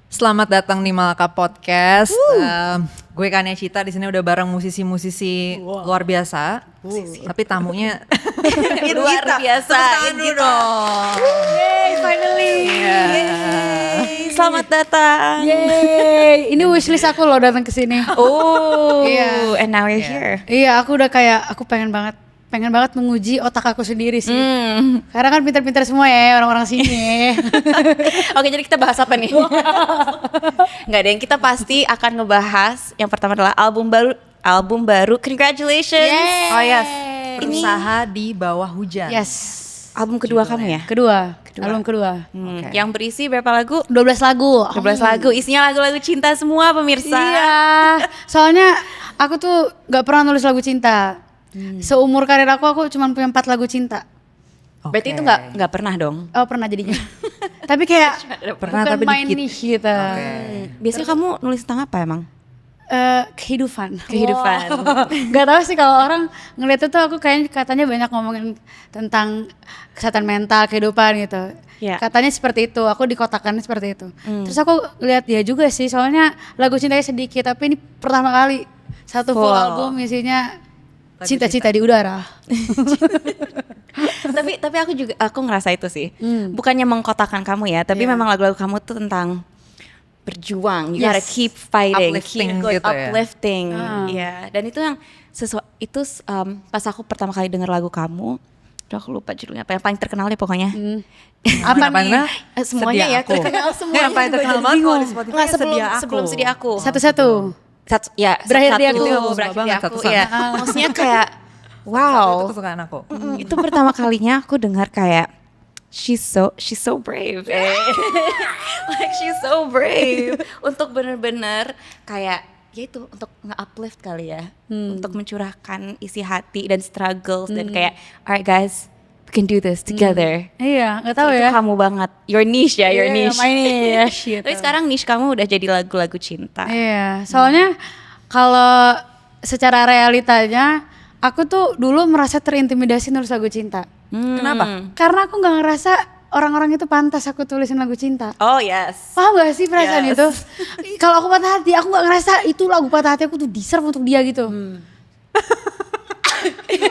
Selamat datang di Malaka Podcast. Gue Kania Cita di sini udah bareng musisi-musisi luar biasa. Tapi tamunya luar biasa. Tepuk tangan dulu dong. Yay, finally. Yeay. Selamat datang. Yeay, ini wishlist aku loh datang ke sini. Oh, Iya. and now you're here. Iya, aku udah kayak aku pengen banget menguji otak aku sendiri sih. Karena kan pintar-pintar semua ya orang-orang sini. Oke, jadi kita bahas apa nih? Nggak ada yang kita pasti akan ngebahas. Yang pertama adalah album baru. Congratulations. Yeay. Oh yes, Berusaha di Bawah Hujan. Yes. Album kedua kamu ya? Kedua. Album kedua. Oke. Yang berisi berapa lagu? 12 lagu. 12 lagu. Isinya lagu-lagu cinta semua pemirsa. Iya. Soalnya aku tuh gak pernah nulis lagu cinta. Seumur karir aku cuma punya 4 lagu cinta. Berarti itu nggak pernah dong? Oh, pernah jadinya. Tapi kayak Pernah, bukan tapi main dikit. niche gitu. Biasanya kamu nulis tentang apa emang? Kehidupan. Gak tahu sih kalau orang ngeliat itu aku katanya banyak ngomongin tentang kesehatan mental, kehidupan gitu. Ya. Katanya seperti itu, aku dikotakannya seperti itu. Terus aku lihat dia juga sih, soalnya lagu cintanya sedikit, tapi ini pertama kali satu full album isinya cinta-cinta di udara. tapi aku ngerasa itu sih. Bukannya mengkotakan kamu ya, tapi memang lagu-lagu kamu tuh tentang berjuang. You gotta keep fighting, Uplifting keep going, gitu ya. uplifting. Iya. Dan itu yang pas aku pertama kali denger lagu kamu, aku lupa judulnya apa, yang paling terkenal deh pokoknya. Apa Apa nih? namanya? Semuanya Sedia ya Aku. terkenal semuanya. Yang paling terkenal Gue banget jadi kalau di bingung. Spotify Nggak, Sedia Aku. sebelum Sedia Aku. Satu-satu. Berakhir Berakhir di satu, Aku. berakhir Suka di banget, aku. satu-satu. Iya. Maksudnya kayak Itu wow. kesukaan aku. Itu pertama kalinya aku dengar kayak she's so brave. Like she's so brave untuk bener-bener kayak ya itu untuk nge-uplift kali ya, untuk mencurahkan isi hati dan struggles dan kayak alright guys, we can do this together. Iya, nggak tahu Itu ya. kamu banget, your niche ya, your Iya, niche. my niche gitu. Tapi sekarang niche kamu udah jadi lagu-lagu cinta. Iya, soalnya kalau secara realitanya aku tuh dulu merasa terintimidasi nulis lagu cinta. Kenapa? Karena aku nggak ngerasa orang-orang itu pantas aku tulisin lagu cinta. Oh yes. Paham gak sih perasaan Yes. itu? Kalau aku patah hati, aku nggak ngerasa itu lagu patah hati aku tuh deserve untuk dia gitu.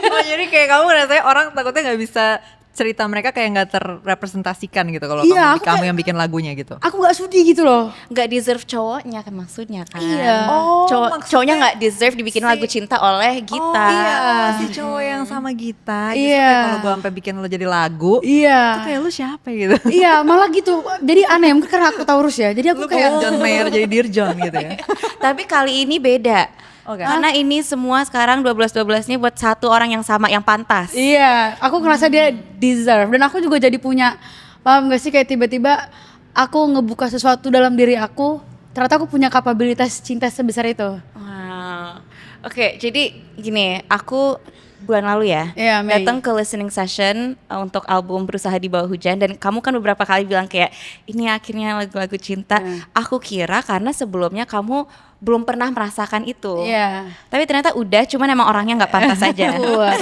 Oh jadi kayak kamu rasanya orang takutnya nggak bisa cerita mereka kayak nggak terrepresentasikan gitu kalau Iya, kamu yang bikin lagunya gitu. Aku nggak sudi gitu loh. Nggak deserve cowoknya kan maksudnya kan. Iya. Oh, maksudnya Cowoknya nggak deserve dibikin lagu cinta oleh Gita. Oh iya, si cowok yang sama Gita. Justru Iya. kayak kalau gue sampai bikin lo jadi lagu, Iya. itu kayak lu siapa gitu? Iya, malah gitu. Jadi aneh, mungkin karena aku Taurus ya. Jadi aku Lu kayak kayak John Mayer jadi Dear John gitu ya. Tapi kali ini beda. Oke. Karena ini semua sekarang 12-12 ini buat satu orang yang sama, yang pantas. iya, aku ngerasa dia deserve. Dan aku juga jadi punya, paham gak sih kayak tiba-tiba aku ngebuka sesuatu dalam diri aku, ternyata aku punya kapabilitas cinta sebesar itu. Wow. Oke, jadi gini, aku bulan lalu ya Iya, Mei. datang ke listening session untuk album Berusaha di Bawah Hujan, dan kamu kan beberapa kali bilang kayak ini akhirnya lagu-lagu cinta. Aku kira karena sebelumnya kamu belum pernah merasakan itu. Iya. Tapi ternyata udah, cuman emang orangnya nggak pantas aja. Puas.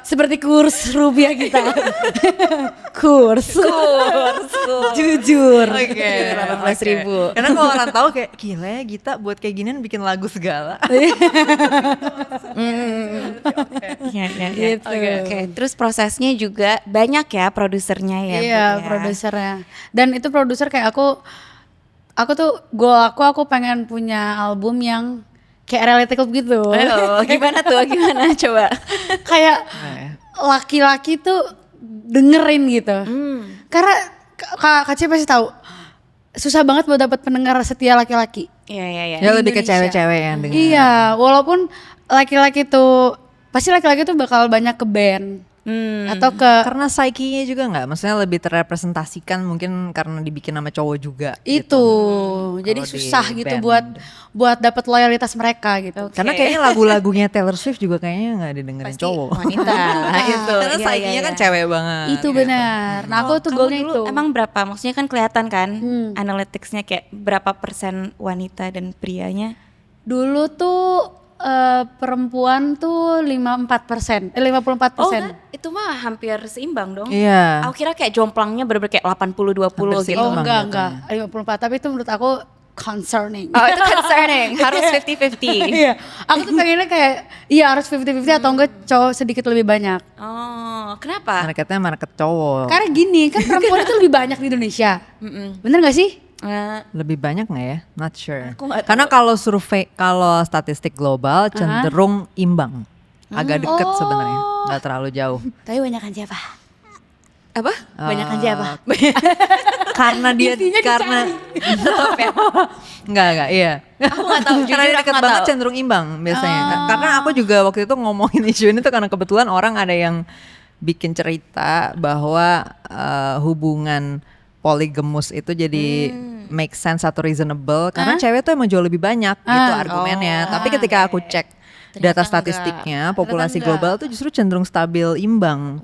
Seperti kurs rupiah kita. Kurs. Jujur. Oke, 18.000. Karena kalau orang tahu kayak gila ya Gita buat kayak ginian bikin lagu segala. Iya, iya, iya. Gitu. Oke, terus prosesnya juga banyak ya produsernya ya. Iya, Bu, ya. produsernya. Dan itu produser kayak aku tuh goal aku pengen punya album yang kayak relatable gitu. Oh, gimana tuh? Gimana coba? Kayak laki-laki tuh dengerin gitu. Karena Kak Cie pasti tahu susah banget buat dapat pendengar setia laki-laki. Iya, iya, iya. Ya lebih ke Indonesia. cewek-cewek yang denger. Iya, walaupun laki-laki tuh pasti laki-laki tuh bakal banyak ke band atau ke Karena psyche-nya juga nggak, maksudnya lebih terrepresentasikan mungkin karena dibikin sama cowok juga. itu. gitu. Jadi Kalau di susah gitu band. buat dapat loyalitas mereka gitu. Karena kayaknya lagu-lagunya Taylor Swift juga kayaknya nggak didengerin Pasti cowok. wanita itu. Karena Iya, psyche-nya iya, kan iya. cewek banget. Itu benar. Nah, aku tuh Kamu goalnya dulu itu. emang berapa? Maksudnya kan kelihatan kan analyticsnya kayak berapa persen wanita dan prianya? Dulu tuh perempuan tuh 54%, 54%. Oh kan, itu mah hampir seimbang dong. Iya. Aku kira kayak jomplangnya bener-bener kayak 80-20 Hampir gitu. Oh seimbang enggak, 54. Tapi itu menurut aku concerning. Oh itu concerning, harus 50-50. Iya, aku tuh pengennya kayak iya harus 50-50 atau enggak cowok sedikit lebih banyak. Oh, kenapa? Marketnya market cowok. Karena gini, kan perempuan itu lebih banyak di Indonesia. Bener gak sih? Lebih banyak nggak ya? Not sure. Aku nggak Karena kalau survei, kalau statistik global cenderung imbang, agak deket sebenarnya, nggak terlalu jauh. Tapi banyakan siapa? Apa? Banyakan siapa? Karena dia karena nggak iya. Aku nggak tahu, Karena jujur dia aku deket nggak banget tahu. cenderung imbang biasanya. Karena aku juga waktu itu ngomongin isu ini tuh karena kebetulan orang ada yang bikin cerita bahwa hubungan poligemus itu jadi make sense atau reasonable karena cewek tuh emang jauh lebih banyak gitu argumennya. Tapi ketika aku cek data Ternyata statistiknya, enggak. populasi Ternyata global tuh justru cenderung stabil imbang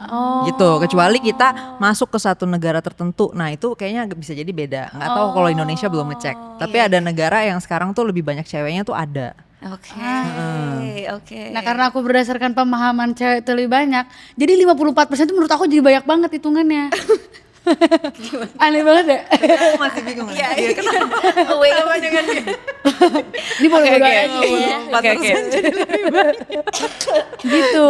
gitu. Kecuali kita masuk ke satu negara tertentu, nah itu kayaknya bisa jadi beda. Nggak tahu kalau Indonesia belum ngecek. Tapi ada negara yang sekarang tuh lebih banyak ceweknya tuh ada. Oke. Nah karena aku berdasarkan pemahaman cewek itu lebih banyak, jadi 54% itu menurut aku jadi banyak banget hitungannya. Aneh banget ya? Aku masih bingung. Iya, kenapa? Wait, Ini boleh Oke, aja. oke. Gitu.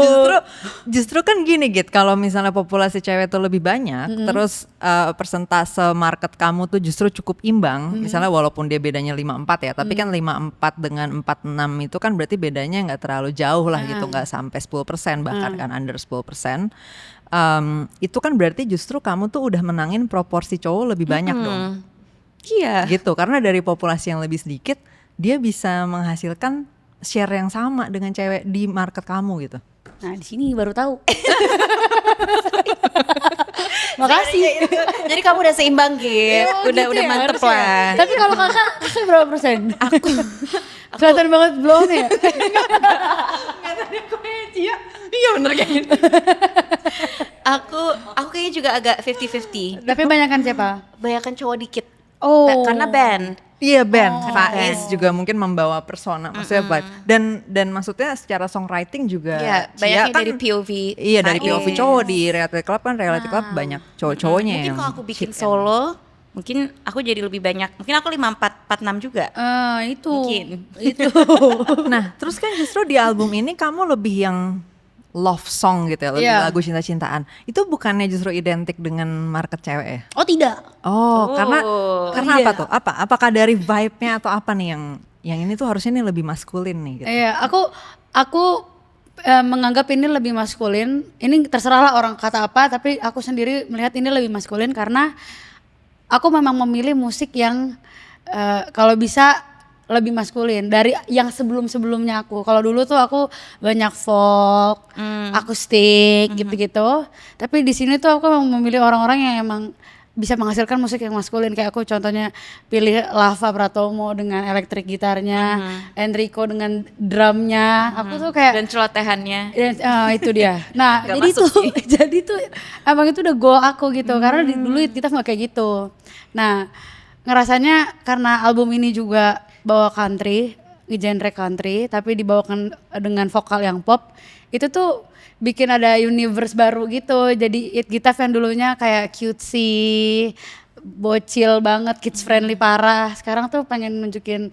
Justru kan gini Git, kalau misalnya populasi cewek itu lebih banyak, terus persentase market kamu tuh justru cukup imbang, misalnya walaupun dia bedanya 54 ya, tapi kan 54 dengan 46 itu kan berarti bedanya nggak terlalu jauh lah gitu, nggak sampai 10% bahkan kan under 10%. Itu kan berarti justru kamu tuh udah menangin proporsi cowok lebih banyak dong. Iya. Gitu, karena dari populasi yang lebih sedikit, dia bisa menghasilkan share yang sama dengan cewek di market kamu gitu. Nah di sini baru tahu. Makasih. Jadi kamu udah seimbang Git, udah Gitu ya, mantep harusnya. lah. Tapi kalau kakak berapa persen? Aku kelihatan banget belum ya. Iya bener kayak gitu. Aku kayaknya juga agak 50-50. Tapi banyakan siapa? Banyakan cowok dikit. Oh. Karena band. Iya band, Faiz juga mungkin membawa persona, maksudnya vibe. Dan maksudnya secara songwriting juga. Iya, Cia banyaknya kan, dari POV. Iya dari Faiz. POV cowok di Reality Club kan Reality Club banyak cowok-cowoknya Mungkin yang. kalau aku bikin hit solo, mungkin aku jadi lebih banyak. Mungkin aku 54-46 juga. Itu. Mungkin. Itu. Nah terus kan justru di album ini kamu lebih yang love song gitu ya, lebih Iya. lagu cinta-cintaan. Itu bukannya justru identik dengan market cewek ya? Oh tidak. Oh, karena Iya. apa tuh? Apakah dari vibe-nya atau apa nih yang ini tuh harusnya nih lebih maskulin nih gitu. Iya, aku menganggap ini lebih maskulin. Ini terserahlah orang kata apa, tapi aku sendiri melihat ini lebih maskulin karena aku memang memilih musik yang kalau bisa lebih maskulin dari yang sebelum-sebelumnya aku. Kalau dulu tuh aku banyak folk, akustik gitu-gitu. Tapi di sini tuh aku memang memilih orang-orang yang emang bisa menghasilkan musik yang maskulin. Kayak aku contohnya pilih Lava Pratomo dengan elektrik gitarnya, Enrico dengan drumnya. Aku tuh kayak Dan celotehannya. itu dia. Nah, Gak jadi masuk tuh sih. jadi tuh emang itu udah goal aku gitu. Karena dulu kita nggak kayak gitu. Nah, ngerasanya karena album ini juga bawa country, genre country, tapi dibawakan dengan vokal yang pop, itu tuh bikin ada universe baru gitu. Jadi It Gitaf yang dulunya kayak cutesy, bocil banget, kids friendly parah. Sekarang tuh pengen nunjukin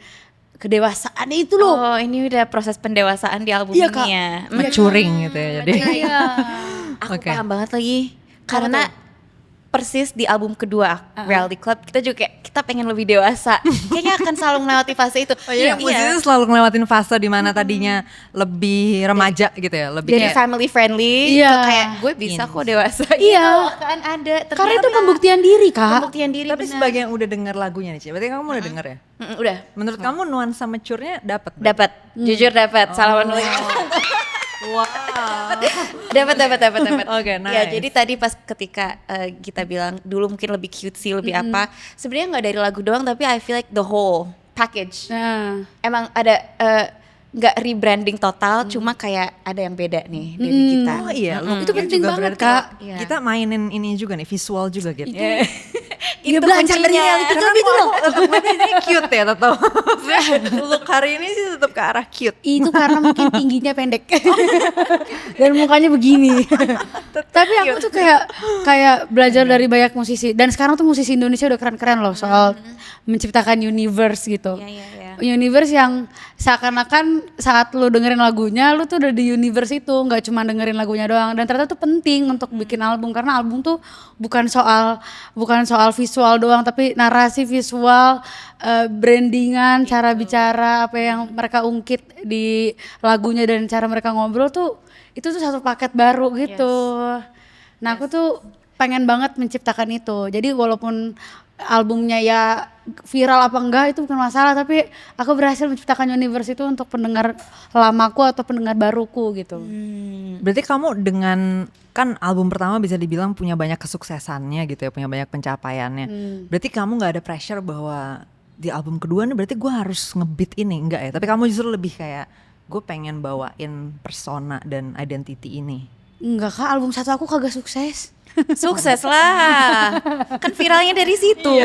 kedewasaan itu loh. Oh, ini udah proses pendewasaan di album Iya, ini Kak. ya. Maturing gitu ya jadi. Iya. Aku Oke. paham banget lagi. Karena persis di album kedua Reality Club kita juga kayak kita pengen lebih dewasa. Kayaknya akan selalu melewati fase itu. Oh, jadi musisi tuh selalu ngelewatin fase di mana tadinya lebih remaja gitu ya, lebih Dari kayak family friendly Iya. ke kayak gue bisa kok dewasa. Iya. Gitu kan ada. Karena itu pembuktian diri, Kak. Pembuktian diri. tapi benar. sebagai yang udah denger lagunya nih, Ci. Berarti kamu udah denger ya? Udah. Menurut kamu nuansa mature-nya dapat? Dapat. Jujur dapat. Salah menulis. Wow. dapat. Oke, Ya, nice. jadi tadi pas ketika kita bilang dulu mungkin lebih cutesy, lebih apa. Sebenarnya nggak dari lagu doang, tapi I feel like the whole package. Nah, Emang ada nggak rebranding total, cuma kayak ada yang beda nih dari kita. Oh iya, look Itu penting juga banget, berarti Kak. Kita mainin ini juga nih, visual juga gitu. Dia Itu belajar dari kuncinya. reality Karena club itu loh. ini cute ya tetap. Maksudnya look hari ini sih tetap ke arah cute. Itu karena mungkin tingginya pendek dan mukanya begini. Tapi aku tuh kayak belajar dari banyak musisi, dan sekarang tuh musisi Indonesia udah keren-keren loh soal menciptakan universe gitu. Iya, iya, iya. Universe yang seakan-akan saat lu dengerin lagunya lu tuh udah di universe itu, nggak cuma dengerin lagunya doang. Dan ternyata tuh penting untuk bikin album, karena album tuh bukan soal visual doang, tapi narasi, visual, brandingan, cara bicara, apa yang mereka ungkit di lagunya dan cara mereka ngobrol tuh itu tuh satu paket baru gitu. Nah aku tuh pengen banget menciptakan itu. Jadi walaupun albumnya ya viral apa enggak itu bukan masalah, tapi aku berhasil menciptakan universe itu untuk pendengar lamaku atau pendengar baruku gitu. Berarti kamu dengan kan album pertama bisa dibilang punya banyak kesuksesannya gitu ya, punya banyak pencapaiannya. Berarti kamu nggak ada pressure bahwa di album kedua nih berarti gue harus ngebeat ini, enggak ya? Tapi kamu justru lebih kayak gue pengen bawain persona dan identity ini. Enggak kak, album satu aku kagak sukses. Sukses lah. Kan viralnya dari situ.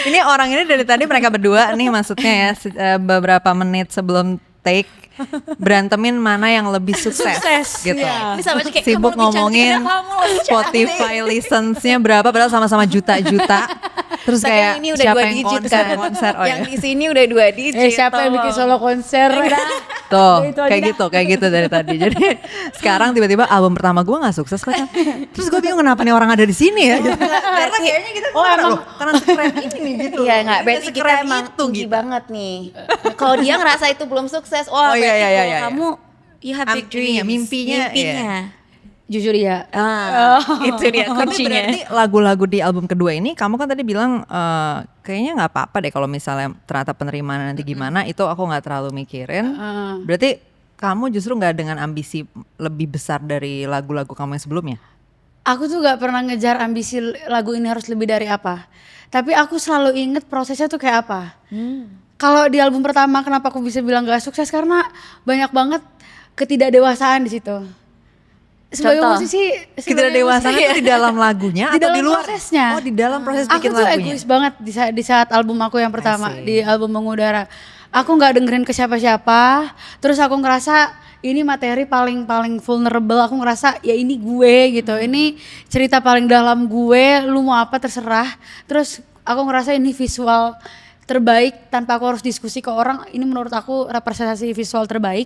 Ini orang ini dari tadi mereka berdua nih maksudnya ya beberapa menit sebelum take berantemin mana yang lebih sukses, gitu. Ini sama aja kayak Sibuk kamu lebih cantik ngomongin dari kamu, lebih cantik. Spotify license-nya berapa padahal sama-sama juta-juta. Terus Tapi kayak yang ini udah siapa 2 yang digit konser, kan. konser. Oh yang ya. di sini udah 2 digit. Siapa yang bikin solo konser? Tuh, Itu aja kayak gitu dari tadi. Jadi sekarang tiba-tiba album pertama gue nggak sukses kan. Terus gue bingung kenapa nih orang ada di sini ya. Karena kayaknya kita karena sekeren ini nih gitu. Iya nggak, berarti kita Sekeren emang itu tinggi gitu. banget nih. Kalau dia ngerasa itu belum sukses, wah Oh, iya, berarti iya, kalau iya. kamu you have big dreams. Mimpinya, Jujur ya. Itu dia Tapi kuncinya. berarti lagu-lagu di album kedua ini kamu kan tadi bilang kayaknya nggak apa-apa deh kalau misalnya ternyata penerimaan nanti gimana itu aku nggak terlalu mikirin. Berarti kamu justru nggak dengan ambisi lebih besar dari lagu-lagu kamu yang sebelumnya? Aku tuh gak pernah ngejar ambisi lagu ini harus lebih dari apa. Tapi aku selalu inget prosesnya tuh kayak apa. Kalau di album pertama kenapa aku bisa bilang gak sukses, karena banyak banget ketidakdewasaan di situ. Sebagai Contoh? musisi, Tidak dewasa itu di dalam lagunya Di atau di dalam luar? prosesnya. Oh di dalam proses Aku bikin tuh lagunya. egois banget di saat album aku yang pertama, see. di album Mengudara. Aku nggak dengerin ke siapa-siapa. Terus aku ngerasa ini materi paling vulnerable. Aku ngerasa ya ini gue gitu. Ini cerita paling dalam gue. Lu mau apa terserah. Terus aku ngerasa ini visual terbaik tanpa aku harus diskusi ke orang. Ini menurut aku representasi visual terbaik.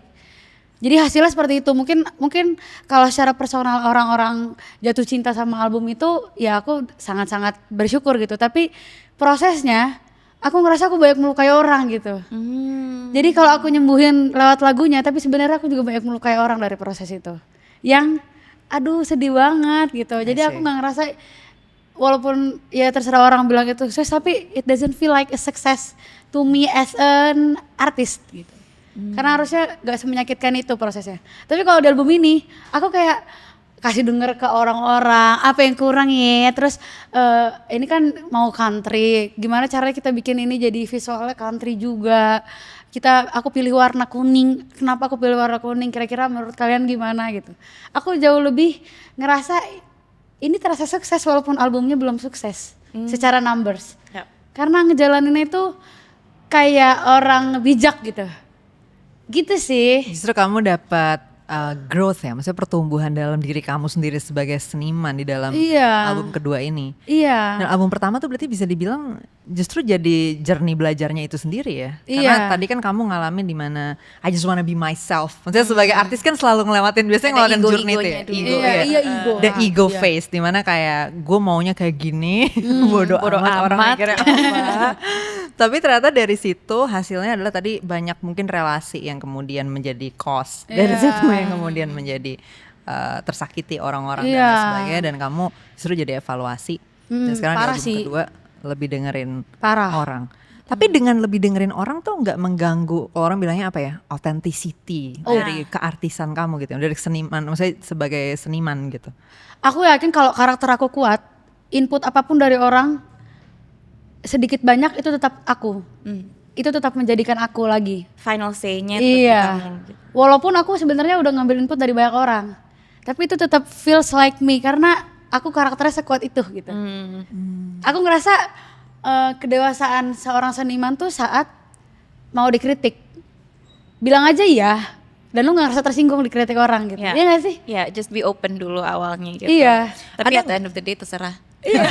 Jadi hasilnya seperti itu. Mungkin kalau secara personal orang-orang jatuh cinta sama album itu ya aku sangat-sangat bersyukur gitu. Tapi prosesnya aku ngerasa aku banyak melukai orang gitu. Jadi kalau aku nyembuhin lewat lagunya, tapi sebenarnya aku juga banyak melukai orang dari proses itu. Yang aduh sedih banget gitu. Jadi aku nggak ngerasa, walaupun ya terserah orang bilang itu sukses, tapi it doesn't feel like a success to me as an artist gitu. Karena harusnya gak semenyakitkan itu prosesnya. Tapi kalau di album ini aku kayak kasih denger ke orang-orang apa yang kurang ya. Terus ini kan mau country, gimana caranya kita bikin ini jadi visualnya country juga. Aku pilih warna kuning. Kenapa aku pilih warna kuning? Kira-kira menurut kalian gimana gitu. Aku jauh lebih ngerasa ini terasa sukses walaupun albumnya belum sukses secara numbers. Yap. Karena ngejalaninnya itu kayak orang bijak gitu. Gitu sih. Justru kamu dapat growth ya, maksudnya pertumbuhan dalam diri kamu sendiri sebagai seniman di dalam Iya. album kedua ini. Iya. Dan album pertama tuh berarti bisa dibilang justru jadi journey belajarnya itu sendiri ya. Iya. Karena tadi kan kamu ngalamin di mana I just wanna be myself. Maksudnya sebagai artis kan selalu ngelewatin biasanya Ada ngelewatin journey itu ego-egonya ya. dulu. Ego, Iya, ya. iya, ego. The ego Iya. phase dimana kayak gue maunya kayak gini, bodoh amat orang amat. mikirnya apa. Tapi ternyata dari situ hasilnya adalah tadi banyak mungkin relasi yang kemudian menjadi cause. Dari Iya. situ yang kemudian menjadi tersakiti orang-orang dan Iya. lain sebagainya, dan kamu justru jadi evaluasi. Dan sekarang di parah album sih. kedua lebih dengerin Parah. orang. Tapi dengan lebih dengerin orang tuh nggak mengganggu, orang bilangnya apa ya, authenticity dari keartisan kamu gitu, dari seniman, maksudnya sebagai seniman gitu. Aku yakin kalau karakter aku kuat, input apapun dari orang sedikit banyak itu tetap aku. Itu tetap menjadikan aku lagi. Final say-nya tetap di Iya. kamu gitu. Walaupun aku sebenarnya udah ngambil input dari banyak orang, tapi itu tetap feels like me karena aku karakternya sekuat itu gitu. Aku ngerasa kedewasaan seorang seniman tuh saat mau dikritik, bilang aja iya, dan lu nggak ngerasa tersinggung dikritik orang gitu. Iya nggak sih? Ya, just be open dulu awalnya gitu. Iya. Tapi at the end of the day terserah. Iya.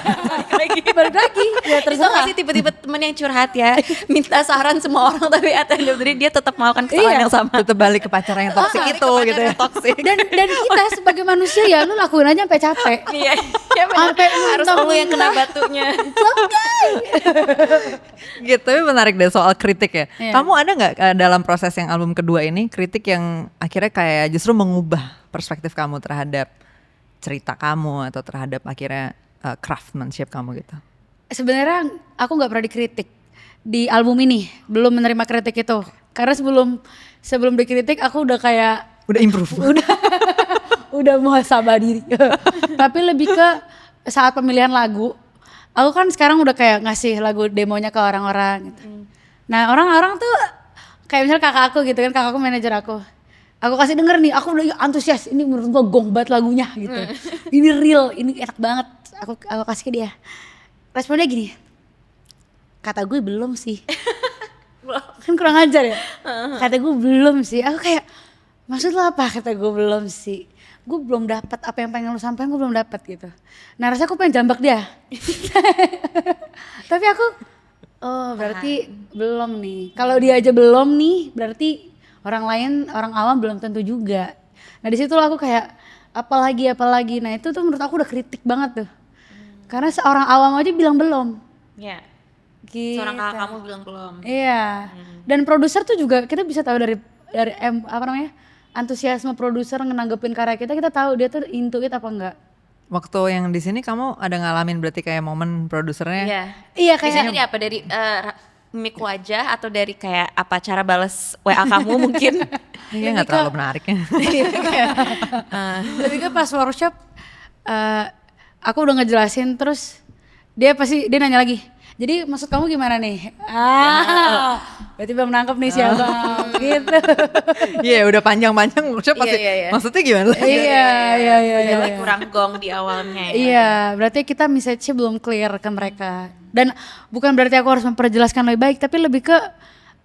Balik lagi. Ya Itu terserah. gak sih tiba-tiba temen yang curhat ya, minta saran semua orang tapi at the end of the day dia tetap melakukan kesalahan yang sama. Tetap balik ke pacaran yang toksik itu gitu ya. Toxic. Dan kita sebagai manusia ya lu lakuin aja sampai capek. Iya, ya benar. Sampai Harus lu yang kena batunya. Gitu, tapi menarik deh soal kritik ya. Iya. Kamu ada nggak dalam proses yang album kedua ini kritik yang akhirnya kayak justru mengubah perspektif kamu terhadap cerita kamu atau terhadap akhirnya craftsmanship kamu gitu? Sebenarnya aku nggak pernah dikritik di album ini, belum menerima kritik itu. Karena sebelum dikritik aku udah kayak Udah improve. udah muhasabah diri. Tapi lebih ke saat pemilihan lagu, aku kan sekarang udah kayak ngasih lagu demonya ke orang-orang gitu. Nah orang-orang tuh kayak misalnya kakak aku gitu kan, kakakku manajer aku. Aku kasih denger nih, aku udah antusias, ini menurut gua gong banget lagunya gitu. Ini real, ini enak banget. Aku kasih ke dia. Responnya gini, kata gue belum sih. Kan kurang ajar ya. Kata gue belum sih. Aku kayak, maksud lo apa? Kata gue belum sih. Gue belum dapat apa yang pengen lo sampaikan, gue belum dapat gitu. Nah rasanya aku pengen jambak dia. Tapi aku, oh berarti belum nih. Kalau dia aja belum nih, berarti orang lain, orang awam belum tentu juga. Nah di situ aku kayak apalagi. Nah itu tuh menurut aku udah kritik banget tuh. Karena seorang awam aja bilang belum. Iya. Gitu. Seorang kakak kamu bilang belum. Iya. Dan produser tuh juga kita bisa tahu dari antusiasme produser ngenanggepin karya kita tahu dia tuh into it apa enggak. Waktu yang di sini kamu ada ngalamin berarti kayak momen produsernya? Iya. Iya Biasanya kayak dari apa? Dari mimik wajah atau dari kayak apa cara balas WA kamu mungkin? Iya nggak terlalu menarik ya. lebih ke pas workshop aku udah ngejelasin terus dia nanya lagi. Jadi maksud kamu gimana nih? Berarti belum nangkep nih siapa gitu. Iya udah panjang-panjang workshop pasti. Iya. Maksudnya gimana? Iya. Like kurang gong di awalnya ya. Iya, berarti kita message-nya belum clear ke mereka. Dan bukan berarti aku harus memperjelaskan lebih baik, tapi lebih ke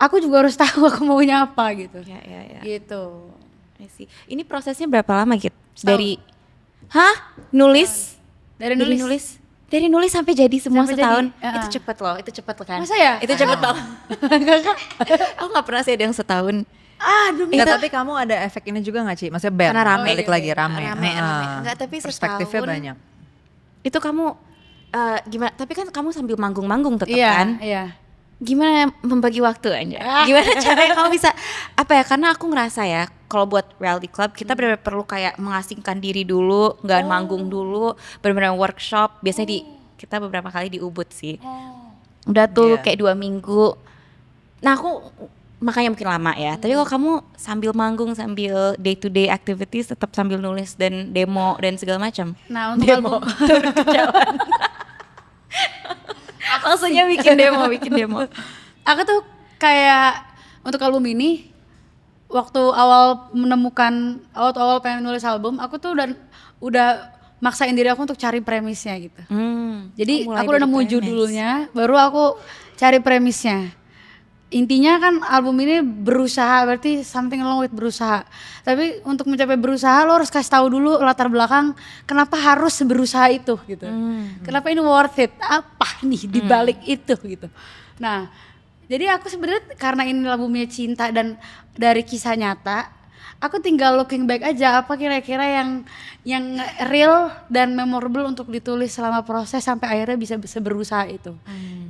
aku juga harus tahu aku maunya apa gitu. Iya. Gitu. I see. Ini prosesnya berapa lama gitu? Dari nulis? Dari Dari nulis sampai jadi semua Sampai setahun. jadi, Itu cepet loh, itu cepet kan? Masa ya? Itu cepet banget. Aku gak pernah sih ada yang setahun. Demi Enggak, tapi kamu ada efek ini juga gak Ci? Maksudnya band, Karena rame. balik lagi rame. Rame. Ah. Enggak, tapi perspektifnya setahun. banyak. Itu kamu gimana? Tapi kan kamu sambil manggung-manggung tetap Iya, kan? iya. Gimana membagi waktu aja? Gimana caranya kamu bisa apa ya? Karena aku ngerasa ya, kalau buat reality club kita benar-benar perlu kayak mengasingkan diri dulu, nggak manggung dulu, benar-benar workshop. Biasanya kita beberapa kali di Ubud sih. Udah tuh Iya. kayak 2 minggu. Nah aku makanya mungkin lama ya. Tapi kalau kamu sambil manggung, sambil day to day activities, tetap sambil nulis dan demo dan segala macam. Nah, untuk album Maksudnya bikin demo. aku tuh kayak untuk album ini waktu awal pengen nulis album, aku tuh udah maksain diri aku untuk cari premisnya gitu. Jadi mulai aku udah dari nemu premis. judulnya, baru aku cari premisnya. Intinya kan album ini berusaha, berarti something along with berusaha. Tapi untuk mencapai berusaha lo harus kasih tahu dulu latar belakang kenapa harus berusaha itu gitu. Kenapa ini worth it? Apa nih di balik itu gitu. Nah, jadi aku sebenarnya karena ini albumnya cinta dan dari kisah nyata, aku tinggal looking back aja apa kira-kira yang real dan memorable untuk ditulis selama proses sampai akhirnya bisa berusaha itu.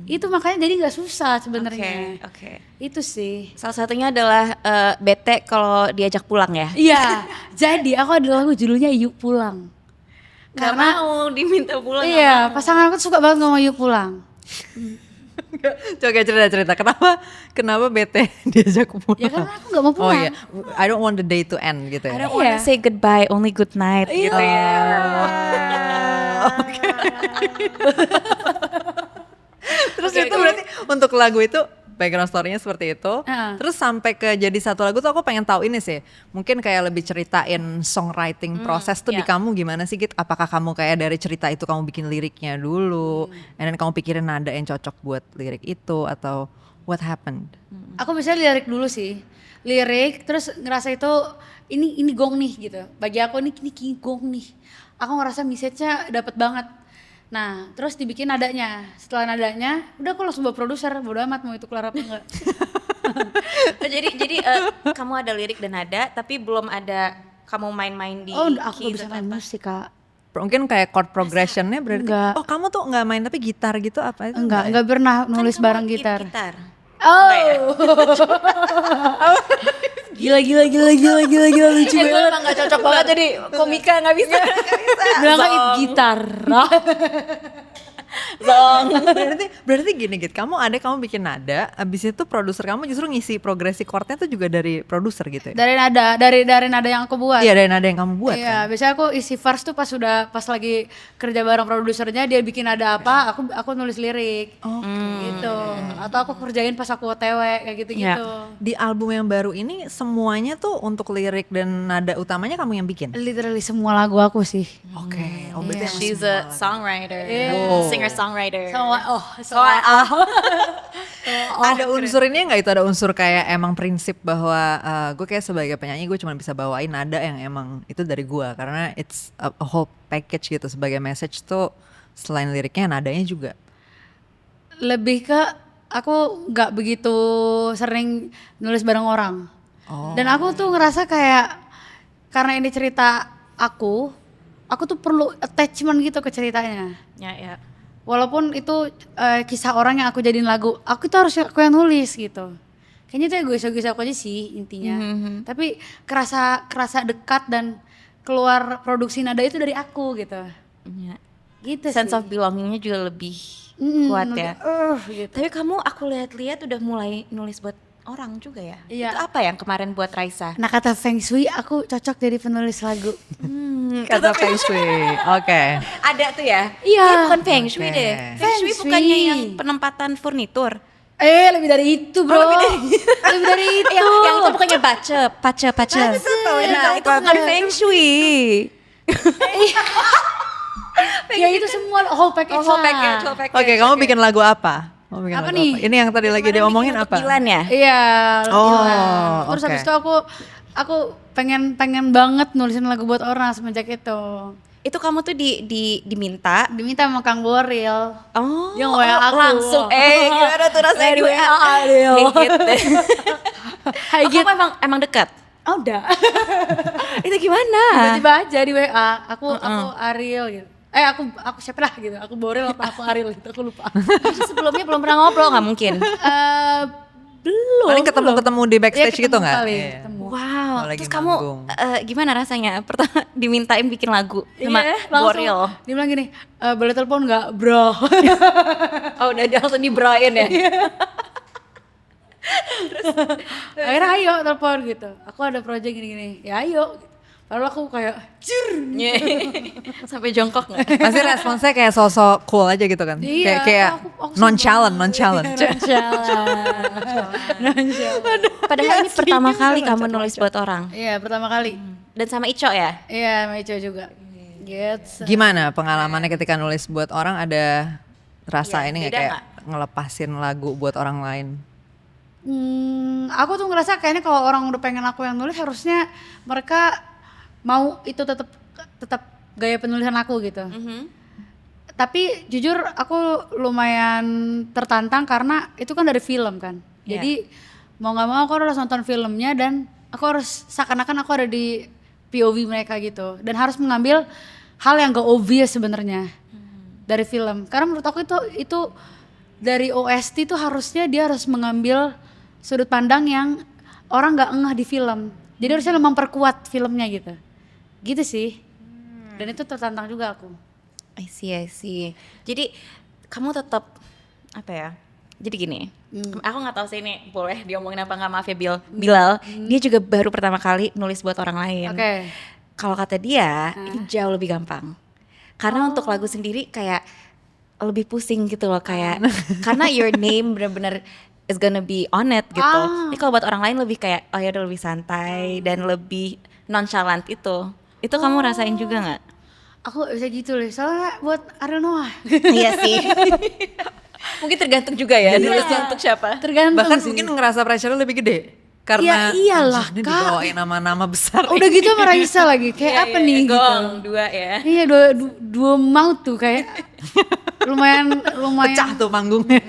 Itu makanya jadi nggak susah sebenarnya. Oke. Itu sih. Salah satunya adalah bete kalau diajak pulang ya. Iya, jadi aku ada lagu judulnya Yuk Pulang. Karena mau diminta pulang. Iya, pasangan aku tuh suka banget ngomong Yuk Pulang. Coba cerita kenapa bete diajak pulang? Ya karena aku nggak mau Oh pulang. iya, I don't want the day to end gitu I ya. don't wanna say goodbye, only good night gitu ya. Terus itu berarti untuk lagu itu background story-nya seperti itu. Heeh. Terus sampai ke jadi satu lagu tuh aku pengen tahu ini sih. Mungkin kayak lebih ceritain songwriting proses tuh di kamu gimana sih Git? Apakah kamu kayak dari cerita itu kamu bikin liriknya dulu, and then kamu pikirin nada yang cocok buat lirik itu atau what happened? Aku misalnya lirik dulu sih, lirik terus ngerasa itu ini gong nih gitu. Bagi aku ini gong nih. Aku ngerasa message-nya dapet banget. Nah terus dibikin nadanya. Setelah nadanya, udah aku langsung bawa produser. Bodo amat mau itu kelar apa enggak. Jadi kamu ada lirik dan nada, tapi belum ada kamu main-main di Oh aku key gak bisa atau main apa? musik Kak. Mungkin kayak chord progressionnya berarti. Enggak. Oh kamu tuh nggak main tapi gitar gitu apa itu? Enggak pernah Kan nulis kamu bareng gitar. Enggak ya? Oh. Gila lucu Gue banget. emang gak cocok banget jadi komika, gak bisa. Bilang kan gitar. berarti gini Git, kamu bikin nada, abis itu produser kamu justru ngisi progresi chordnya tuh juga dari produser gitu ya? Dari nada yang aku buat. Iya dari nada yang kamu buat Iya, kan? biasanya aku isi verse tuh pas lagi kerja bareng produsernya, dia bikin nada apa, aku nulis lirik. Gitu. Atau aku kerjain pas aku OTW kayak gitu-gitu. Di album yang baru ini semuanya tuh untuk lirik dan nada utamanya kamu yang bikin? Literally semua lagu aku sih. Oke, oh berarti emang She's a songwriter, singer-songwriter. ada unsur ini nggak itu, ada unsur kayak emang prinsip bahwa gue kayak sebagai penyanyi gue cuma bisa bawain nada yang emang itu dari gue karena it's a whole package gitu sebagai message tuh selain liriknya nadanya juga. Lebih ke aku nggak begitu sering nulis bareng orang. Dan aku tuh ngerasa kayak karena ini cerita aku tuh perlu attachment gitu ke ceritanya. Ya. Walaupun itu kisah orang yang aku jadiin lagu, aku tuh harus aku yang nulis gitu. Kayaknya itu egois aku aja sih intinya. Tapi kerasa dekat dan keluar produksi nada itu dari aku gitu. Ya. Gitu Sense sih. of belongingnya juga lebih kuat ya. Gitu. Tapi kamu aku lihat-lihat udah mulai nulis buat orang juga ya. Iya. Itu apa yang kemarin buat Raisa? Nah kata Feng Shui aku cocok jadi penulis lagu. Kata Feng Shui, oke. Ada tuh ya? Iya. Dia bukan Feng Shui Oke. deh. Feng Feng Shui Shui. bukannya yang penempatan furnitur. Lebih dari itu bro. Lebih dari itu. Yang itu bukannya pace. Nah, itu bukan Feng Shui. Ya itu semua whole package lah. Oke, kamu bikin lagu apa? Kamu bikin Apa lagu nih? apa? Ini yang tadi lagi dia omongin apa? Dilan ya? Iya. Oh, Dilan. Terus oke. habis itu aku pengen banget nulisin lagu buat orang semenjak itu. Itu kamu tuh diminta. Diminta sama Kang Boril. Oh, Dia nge-WA aku. langsung. Gimana tuh rasanya di WA? Ariel. Hai Git. Kamu emang dekat? Oh, udah. Itu gimana? Tiba-tiba aja di WA. Aku Ariel gitu. Aku siapa lah gitu. Aku Boril apa aku Ariel gitu. Aku lupa. Sebelumnya belum pernah ngobrol nggak mungkin? Belum. Paling ketemu di backstage Iya, gitu ketemu nggak? kali, Iya. ketemu. Wow. Oh, lagi Terus kamu manggung. gimana rasanya? Pertama dimintain bikin lagu sama Langsung. Boril. Dia bilang gini, boleh telepon nggak bro? Oh udah dia langsung dibrain ya? Akhirnya ayo telepon gitu. Aku ada project gini-gini. Ya ayo. Padahal aku kayak Sampai jongkok nggak? Pasti responsnya kayak sosok cool aja gitu kan? Iya, kayak aku nonchalant. Padahal ini pertama kali kamu nulis buat orang. Iya pertama kali. Dan sama Ico ya? Iya sama Ico juga. Gitu. Gimana pengalamannya ketika nulis buat orang, ada rasa Iya, ini nggak beda kayak nggak? ngelepasin lagu buat orang lain? Aku tuh ngerasa kayaknya kalau orang udah pengen aku yang nulis harusnya mereka mau itu tetap gaya penulisan aku gitu. Tapi jujur aku lumayan tertantang karena itu kan dari film kan. Iya. Jadi mau nggak mau aku harus nonton filmnya dan aku harus seakan-akan aku ada di POV mereka gitu. Dan harus mengambil hal yang gak obvious sebenarnya dari film. Karena menurut aku itu dari OST itu harusnya dia harus mengambil sudut pandang yang orang nggak ngeh di film. Jadi harusnya memperkuat filmnya gitu. Gitu sih. Dan itu tertantang juga aku. I see. Jadi kamu tetap apa ya? Jadi gini, aku nggak tahu sih ini boleh diomongin apa nggak, maaf ya Bilal. Dia juga baru pertama kali nulis buat orang lain. Oke. Kalau kata dia ini jauh lebih gampang. Karena untuk lagu sendiri kayak lebih pusing gitu loh kayak karena your name bener-bener is gonna be on it gitu. Tapi kalau buat orang lain lebih kayak oh ya udah lebih santai dan lebih nonchalant itu. Itu kamu rasain juga nggak? Aku bisa gitu loh, soalnya buat Ariel Noah. Iya sih. Mungkin tergantung juga ya nulisnya untuk siapa. Tergantung Bahkan sih. mungkin ngerasa pressure lebih gede karena Ya iyalah, anjir, ini Kak. dibawain nama-nama besar. Udah gitu sama Raisa lagi, kayak apa nih gitu. Gong, 2 ya. Iya dua maut tuh kayak lumayan Pecah tuh panggungnya.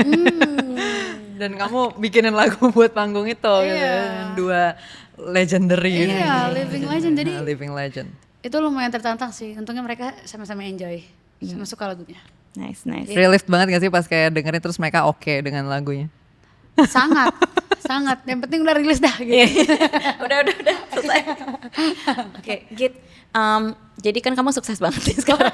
Dan kamu bikinin lagu buat panggung itu gitu. Iya. Dua legendary ini. Iya, living legend. Jadi Living legend. itu lumayan tertantang sih. Untungnya mereka sama-sama enjoy, sama suka lagunya. Nice. Relief banget gak sih pas kayak dengerin terus mereka oke dengan lagunya? Sangat, sangat. Yang penting udah rilis dah gitu. udah selesai. Oke, Git. Jadi kan kamu sukses banget nih sekarang.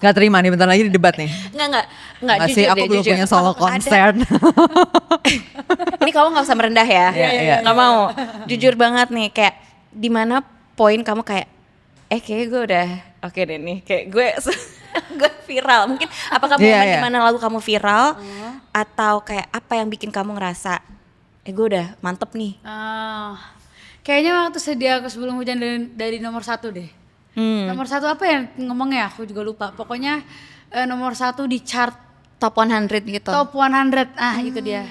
Gak terima nih bentar lagi di debat nih. Enggak Nggak jujur sih, aku deh, belum jujur. punya solo Ada- konser. Ini kamu nggak usah merendah ya. Iya. Nggak mau. Jujur banget nih, kayak di mana poin kamu kayak, kayaknya gue udah oke deh nih, kayak gue gue viral. Mungkin apakah Iya, momen iya. dimana lagu kamu viral, atau kayak apa yang bikin kamu ngerasa, gue udah mantep nih. Kayaknya waktu sedia aku sebelum hujan dari nomor 1 deh. Nomor 1 apa ya ngomongnya aku juga lupa. Pokoknya nomor 1 di chart Top 100 gitu. top 100. Itu dia.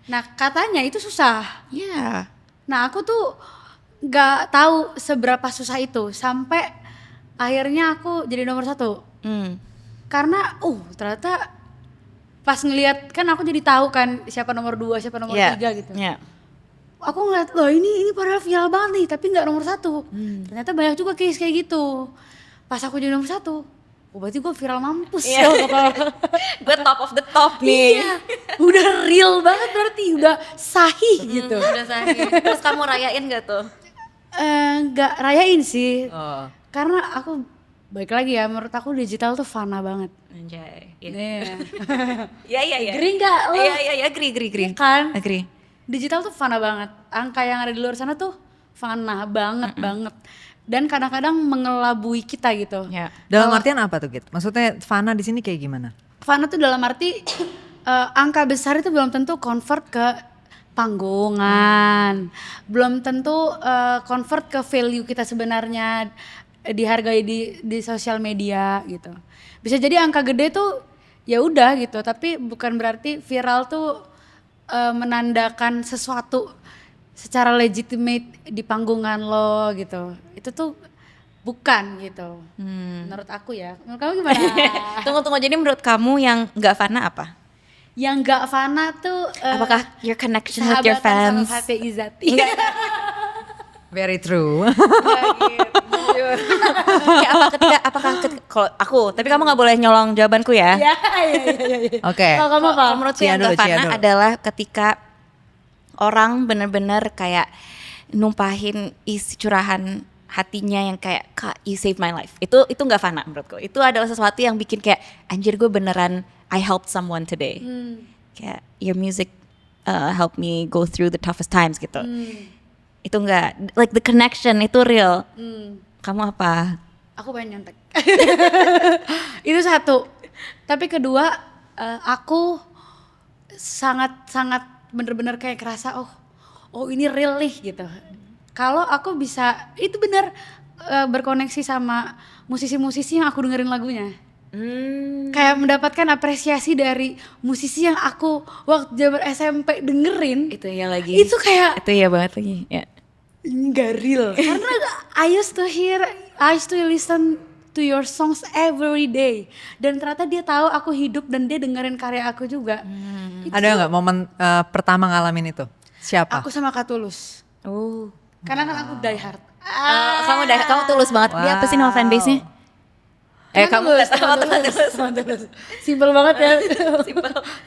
Nah katanya itu susah. Iya. Nah aku tuh nggak tahu seberapa susah itu sampai akhirnya aku jadi nomor 1. Karena ternyata pas ngelihat kan aku jadi tahu kan siapa nomor 2 siapa nomor 3 gitu. Iya. Aku ngeliat loh ini padahal viral banget nih tapi nggak nomor 1. Ternyata banyak juga case kayak gitu. Pas aku jadi nomor 1, berarti gue viral mampus. Iya. Gue top of the top nih. Iya, udah real banget berarti, udah sahih gitu. Udah sahih. Terus kamu rayain gak tuh? Nggak rayain sih, Oh. karena aku balik lagi ya, menurut aku digital tuh fana banget. Anjay. Iya. Iya. Agree nggak lo? Iya, agree. Kan? Agree. Digital tuh fana banget. Angka yang ada di luar sana tuh fana banget. Dan kadang-kadang mengelabui kita gitu. Ya. Dalam artian apa tuh Git? Maksudnya Fana di sini kayak gimana? Fana tuh dalam arti angka besar itu belum tentu convert ke panggungan, belum tentu convert ke value kita sebenarnya dihargai di sosial media gitu. Bisa jadi angka gede tuh ya udah gitu, tapi bukan berarti viral tuh menandakan sesuatu secara legitimate di panggungan lo gitu. Itu tuh bukan gitu. Menurut aku ya. Menurut kamu gimana? Tunggu, jadi menurut kamu yang gak fana apa? Yang gak fana tuh Apakah your connection with your sahabatan fans? sama Fatih Izati. Very true. Ya, apakah kalau aku, tapi kamu nggak boleh nyolong jawabanku ya. Iya. Oke. Kalau kamu apa? Kalau menurutku yang Cia gak dulu, Cia fana dulu. adalah ketika orang bener-bener kayak numpahin isi curahan hatinya yang kayak, Kak, you saved my life. Itu nggak fana menurutku. Itu adalah sesuatu yang bikin kayak, anjir gue beneran I helped someone today. Kayak your music helped me go through the toughest times gitu. Itu enggak, like the connection itu real. Kamu apa? Aku pengen nyontek. Itu satu. Tapi kedua, aku sangat bener-bener kayak kerasa oh ini real nih gitu. Kalau aku bisa, itu bener berkoneksi sama musisi-musisi yang aku dengerin lagunya. Kayak mendapatkan apresiasi dari musisi yang aku waktu zaman SMP dengerin. Itu ya lagi. Itu kayak Itu ya banget lagi. Ya. nggak real. Karena I used to listen to your songs every day. Dan ternyata dia tahu aku hidup dan dia dengerin karya aku juga. Ada nggak momen pertama ngalamin itu? Siapa? Aku sama Kak Tulus. Oh. Karena kan aku die hard. Kamu tulus banget. Dia apa sih nama fanbase-nya? Kamu Tulus, nggak tahu teman tulus. Simpel banget ya.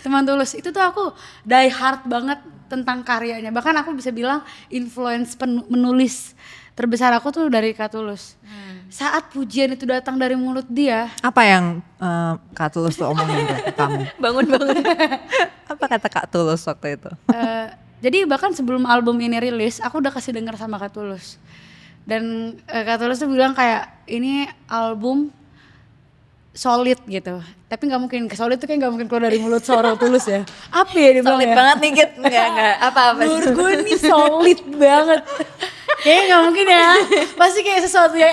Teman tulus. Itu tuh aku die hard banget tentang karyanya. Bahkan aku bisa bilang influence menulis terbesar aku tuh dari Kak Tulus. Saat pujian itu datang dari mulut dia. Apa yang Kak Tulus tuh omongin tuh ke kamu? Bangun. Apa kata Kak Tulus waktu itu? Jadi bahkan sebelum album ini rilis, aku udah kasih denger sama Kak Tulus. Dan Kak Tulus tuh bilang kayak, ini album solid gitu. Tapi nggak mungkin, solid tuh kayak nggak mungkin keluar dari mulut seorang Tulus ya. Apa ya dia bilang Solid ya? banget nih Git. Enggak. Apa-apa. Menurut gue nih solid banget. Kayaknya nggak mungkin ya. Pasti kayak sesuatu yang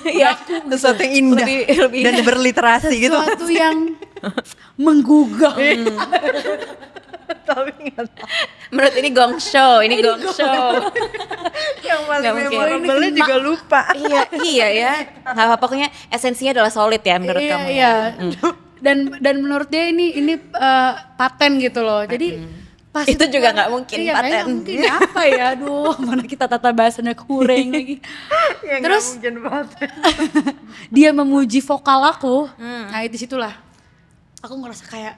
Ya, sesuatu yang indah Lebih dan berliterasi gitu. sesuatu yang menggugah. Tapi nggak tahu. Menurut ini gong show, ini gong show. Yang paling Nggak mungkin. memorable juga lupa. Iya ya. Nggak apa, pokoknya esensinya adalah solid ya menurut Iya, kamu. iya. Dan menurut dia ini paten gitu loh. Jadi pas Itu juga nggak mungkin iya, paten. nggak mungkin apa ya. Aduh, mana kita tata bahasanya kurang lagi. Ya, nggak Terus mungkin banget. dia memuji vokal aku. Nah, di situlah aku ngerasa kayak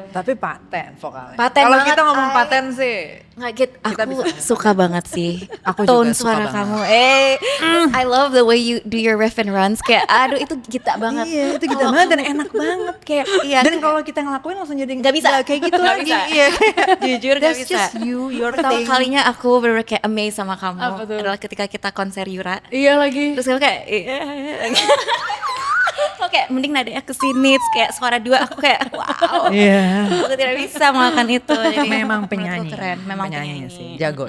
Tapi paten vokalnya. Paten Kalau banget, kita ngomong Ay. paten sih, Nggak Git, Kita aku bisa. suka banget sih. Aku Tone juga suka suara banget. kamu. I love the way you do your riff and runs. Kayak aduh itu gita banget. iya itu kita banget dan enak banget kayak. Iya, Dan kayak- kalau kita ngelakuin langsung jadi Nggak bisa. kayak gitu Nggak lagi. bisa. Iya. Jujur gak That's bisa. just you, your Pertama thing. kalinya aku bener-bener kayak amazed sama kamu Apa tuh? adalah ketika kita konser Yura. iya lagi. Terus kamu kayak kok kayak mending nadanya kesini, terus kayak suara dua aku kayak wow. Iya. Aku tidak bisa melakukan itu. Jadi Memang menurutku penyanyi. keren, memang penyanyi penyanyi. sih. Jago.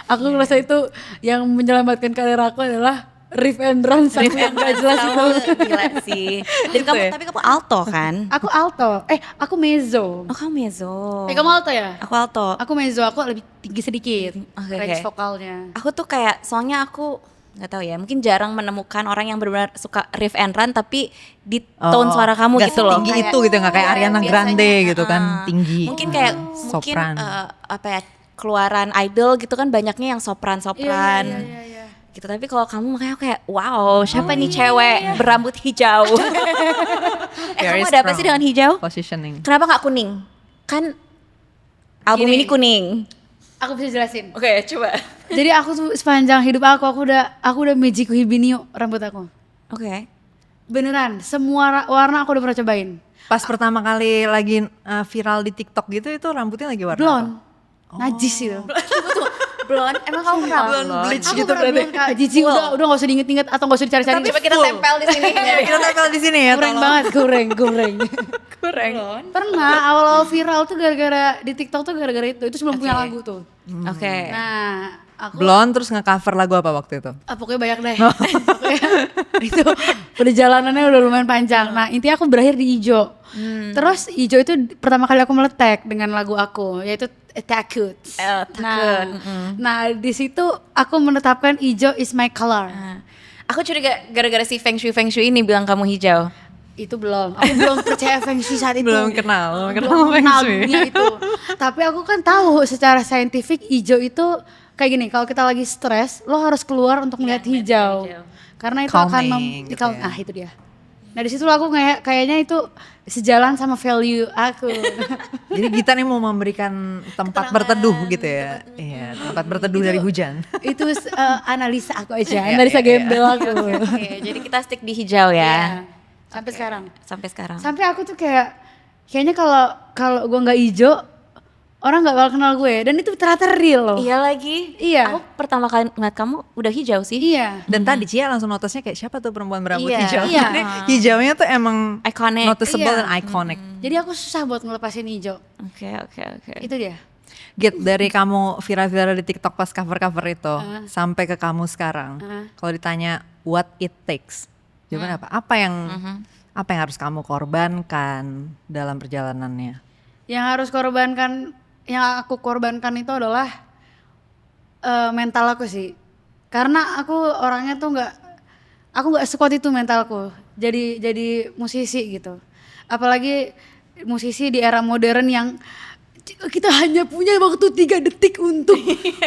Aku ngerasa itu yang menyelamatkan karir aku adalah riff and run sama Riff yang and gak runs jelas kamu itu. gila sih. Dan kamu ya? tapi kamu alto kan? Aku alto. Aku mezzo. Oh kamu mezzo. Kamu alto ya? Aku alto. Aku mezzo, aku lebih tinggi sedikit. Oke, Range oke. vokalnya. Aku tuh kayak soalnya aku nggak tahu ya, mungkin jarang menemukan orang yang benar-benar suka riff and run tapi di tone suara kamu Nggak gitu loh. setinggi Kayak- itu gitu nggak kayak Iya, Ariana biasanya, Grande gitu kan tinggi. Mungkin kayak Sopran. apa ya keluaran idol gitu kan banyaknya yang sopran-sopran. Iya. Gitu tapi kalau kamu makanya aku kayak wow siapa nih cewek berambut hijau. Very Kamu ada apa strong. sih dengan hijau? Positioning. Kenapa nggak kuning? Kan album Gini. ini kuning. Aku bisa jelasin. Oke coba. Jadi aku tuh sepanjang hidup aku udah Mejiku Hibinio rambut aku. Oke. Beneran, semua warna aku udah pernah cobain. Pas pertama kali lagi viral di TikTok gitu itu rambutnya lagi warna Blonde. apa? Najis itu. Blonde. Emang kamu pernah Blonde bleach Aku gitu pernah berarti. blonde, Kak. Jijik udah gak usah diinget-inget atau gak usah dicari-cari. Coba kita tempel di sini. Kita tempel di sini ya. Kurang tolong. banget, goreng. Kurang. Pernah awal-awal viral tuh gara-gara di TikTok tuh gara-gara itu sebelum punya lagu tuh. Oke. Nah, aku Blonde terus nge-cover lagu apa waktu itu? pokoknya banyak deh. Pokoknya itu perjalanannya udah lumayan panjang. Nah, intinya aku berakhir di Ijo. Terus Ijo itu pertama kali aku meletek dengan lagu aku yaitu Takut. Takut. Nah, di situ aku menetapkan Ijo is my color. Aku curiga gara-gara si Feng Shui ini bilang kamu hijau. Itu belum. Aku belum percaya Feng Shui saat itu. Belum kenal Feng Kenal Shui. dunia itu. Tapi aku kan tahu secara saintifik hijau itu kayak gini, kalau kita lagi stres, lo harus keluar untuk melihat hijau. Karena itu akan Calming gitu ya. itu dia. Nah, di situ aku kayaknya itu sejalan sama value aku. Jadi Gita nih mau memberikan tempat berteduh gitu ya. Iya, tempat berteduh dari hujan. Itu analisa aku aja, analisa gembel aku. Oke, jadi kita stick di hijau ya. Sampai sekarang. Sampai sekarang. Sampai aku tuh kayaknya kalau gue nggak hijau, orang nggak bakal kenal gue. Dan itu ternyata real loh. Iya lagi. Iya. Aku pertama kali ngeliat kamu udah hijau sih. Iya. Dan tadi Cia langsung notice-nya kayak siapa tuh perempuan berambut Iya. hijau. Iya. Jadi hijaunya tuh emang Iconic. noticeable Iya. dan iconic. Jadi aku susah buat ngelepasin hijau. Oke. Itu dia. Git, dari kamu viral-viral di TikTok pas cover-cover itu sampai ke kamu sekarang. Kalau ditanya what it takes, jawabannya apa? Apa yang harus kamu korbankan dalam perjalanannya? Yang aku korbankan itu adalah mental aku sih. Karena aku orangnya tuh aku nggak sekuat itu mentalku. Jadi musisi gitu. Apalagi musisi di era modern yang kita hanya punya waktu 3 detik untuk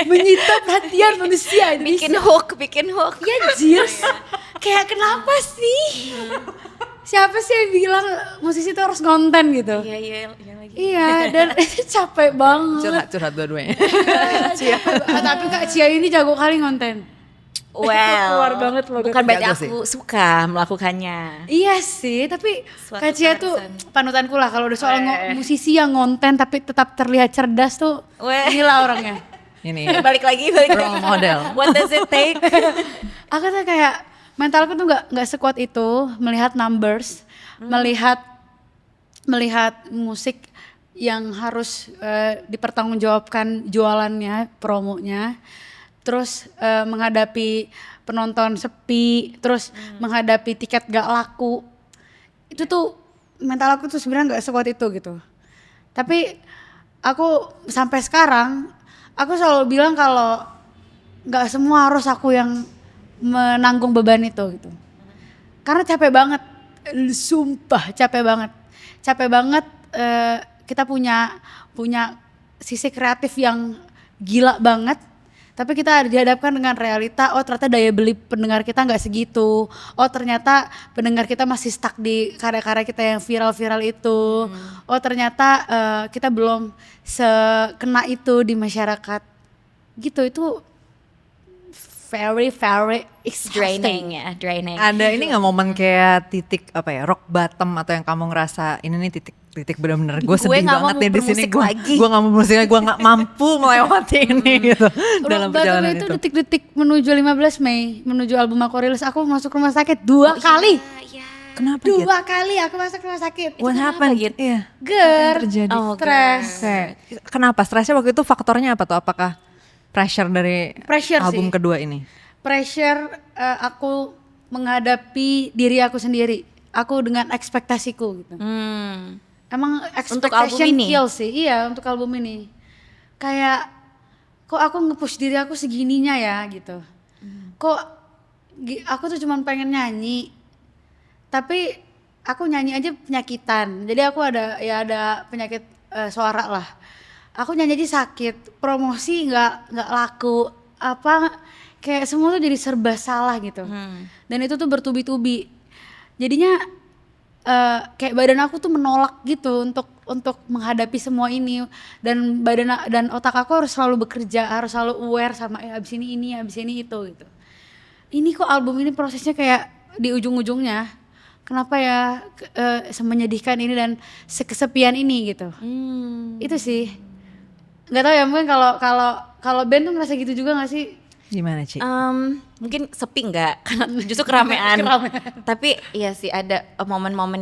menyita perhatian manusia Bikin Indonesia. hook. Ya Jirs, kayak kenapa sih? Siapa sih yang bilang musisi itu harus konten gitu? Iya lagi. Iya, dan itu capek banget. Curhat dua-duanya. Tapi Kak Cia ini jago kali konten. Well, Keluar banget loh. bukan berarti Jago sih. aku suka melakukannya. Iya sih, tapi Suatu Kak Cia tuh keharusan. panutanku lah kalau udah soal musisi yang konten tapi tetap terlihat cerdas tuh. Weh. Inilah orangnya. Ini balik lagi. role model. What does it take? Aku tuh kayak mentalku tuh nggak sekuat itu melihat numbers, melihat musik yang harus dipertanggungjawabkan jualannya, promonya, terus menghadapi penonton sepi, terus menghadapi tiket gak laku. Itu tuh mental aku tuh sebenarnya nggak sekuat itu gitu. Tapi aku sampai sekarang aku selalu bilang kalau nggak semua harus aku yang menanggung beban itu gitu. Karena capek banget, sumpah capek banget. Kita punya sisi kreatif yang gila banget. Tapi kita dihadapkan dengan realita, oh ternyata daya beli pendengar kita nggak segitu. Oh ternyata pendengar kita masih stuck di karya-karya kita yang viral-viral itu. Oh ternyata kita belum sekena itu di masyarakat. Gitu, itu very Draining ya, draining. Ada ini nggak momen kayak titik apa ya, rock bottom atau yang kamu ngerasa ini nih titik benar-benar gue sedih nggak mau banget nih di sini, bermusik lagi. gue nggak mau bermusik lagi, gue nggak mampu melewati ini gitu dalam Rock Bottom perjalanan itu itu. detik-detik menuju 15 Mei, menuju album aku rilis, aku masuk rumah sakit 2 kali. Iya. Kenapa 2 gitu? kali aku masuk rumah sakit. What happened? gitu? Iya. Ger, Terjadi. Oh, stres. Oke. Kenapa stresnya waktu itu, faktornya apa tuh? Apakah pressure dari Pressure album sih. kedua ini? Pressure aku menghadapi diri aku sendiri. Aku dengan ekspektasiku gitu. Emang Untuk album expectation ini? kill sih. Iya, untuk album ini. Kayak kok aku nge-push diri aku segininya ya gitu. Kok aku tuh cuman pengen nyanyi. Tapi aku nyanyi aja penyakitan. Jadi aku ada penyakit suara lah. Aku nyanyi aja sakit, promosi nggak laku, apa kayak semua tuh jadi serba salah gitu. Dan itu tuh bertubi-tubi. Jadinya kayak badan aku tuh menolak gitu untuk menghadapi semua ini, dan dan otak aku harus selalu bekerja, harus selalu aware sama abis ini itu gitu. Ini kok album ini prosesnya kayak di ujung-ujungnya, kenapa ya semenyedihkan ini dan sekesepian ini gitu. Itu sih, nggak tahu ya, mungkin kalau band tuh ngerasa gitu juga nggak sih? Gimana Ci? Mungkin sepi enggak, karena justru keramaian. Tapi iya sih ada momen-momen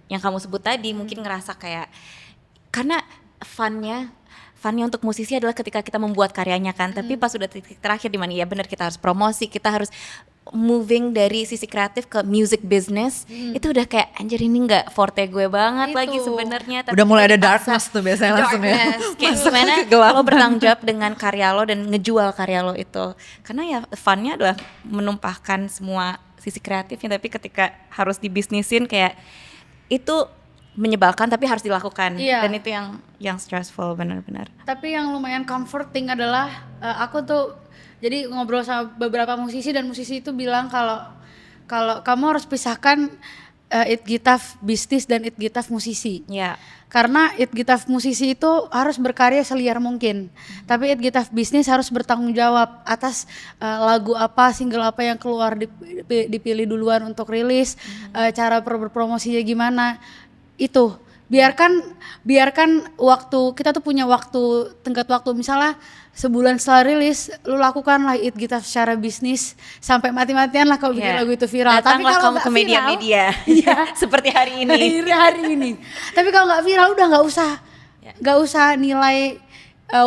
yang kamu sebut tadi, mungkin ngerasa kayak, karena funnya untuk musisi adalah ketika kita membuat karyanya kan. Tapi pas udah titik terakhir di mana ya benar kita harus promosi, kita harus moving dari sisi kreatif ke music business, itu udah kayak anjir ini nggak forte gue banget Itu. lagi sebenarnya. Udah mulai ada dipaksa. darkness tuh biasanya langsung ya. Kayak Masuk gimana ke gelap. lo bertanggung jawab dengan karya lo dan ngejual karya lo itu. Karena ya funnya adalah menumpahkan semua sisi kreatifnya, tapi ketika harus dibisnisin kayak itu menyebalkan tapi harus dilakukan. Iya. Dan itu yang stressful benar-benar. Tapi yang lumayan comforting adalah aku tuh jadi ngobrol sama beberapa musisi, dan musisi itu bilang kalau kamu harus pisahkan Itgitaf bisnis dan Itgitaf musisi. Ya. Karena Itgitaf musisi itu harus berkarya seliar mungkin. Tapi Itgitaf bisnis harus bertanggung jawab atas lagu apa, single apa yang keluar dipilih duluan untuk rilis, cara berpromosinya gimana. Itu biarkan waktu kita tuh punya waktu, tenggat waktu, misalnya sebulan setelah rilis lu lakukanlah Itgitaf secara bisnis sampai mati-matian lah kalau bikin lagu itu viral. Tapi Datanglah kalau kamu nggak ke media-media. Iya. Seperti hari ini. hari ini. Tapi kalau nggak viral udah nggak usah nilai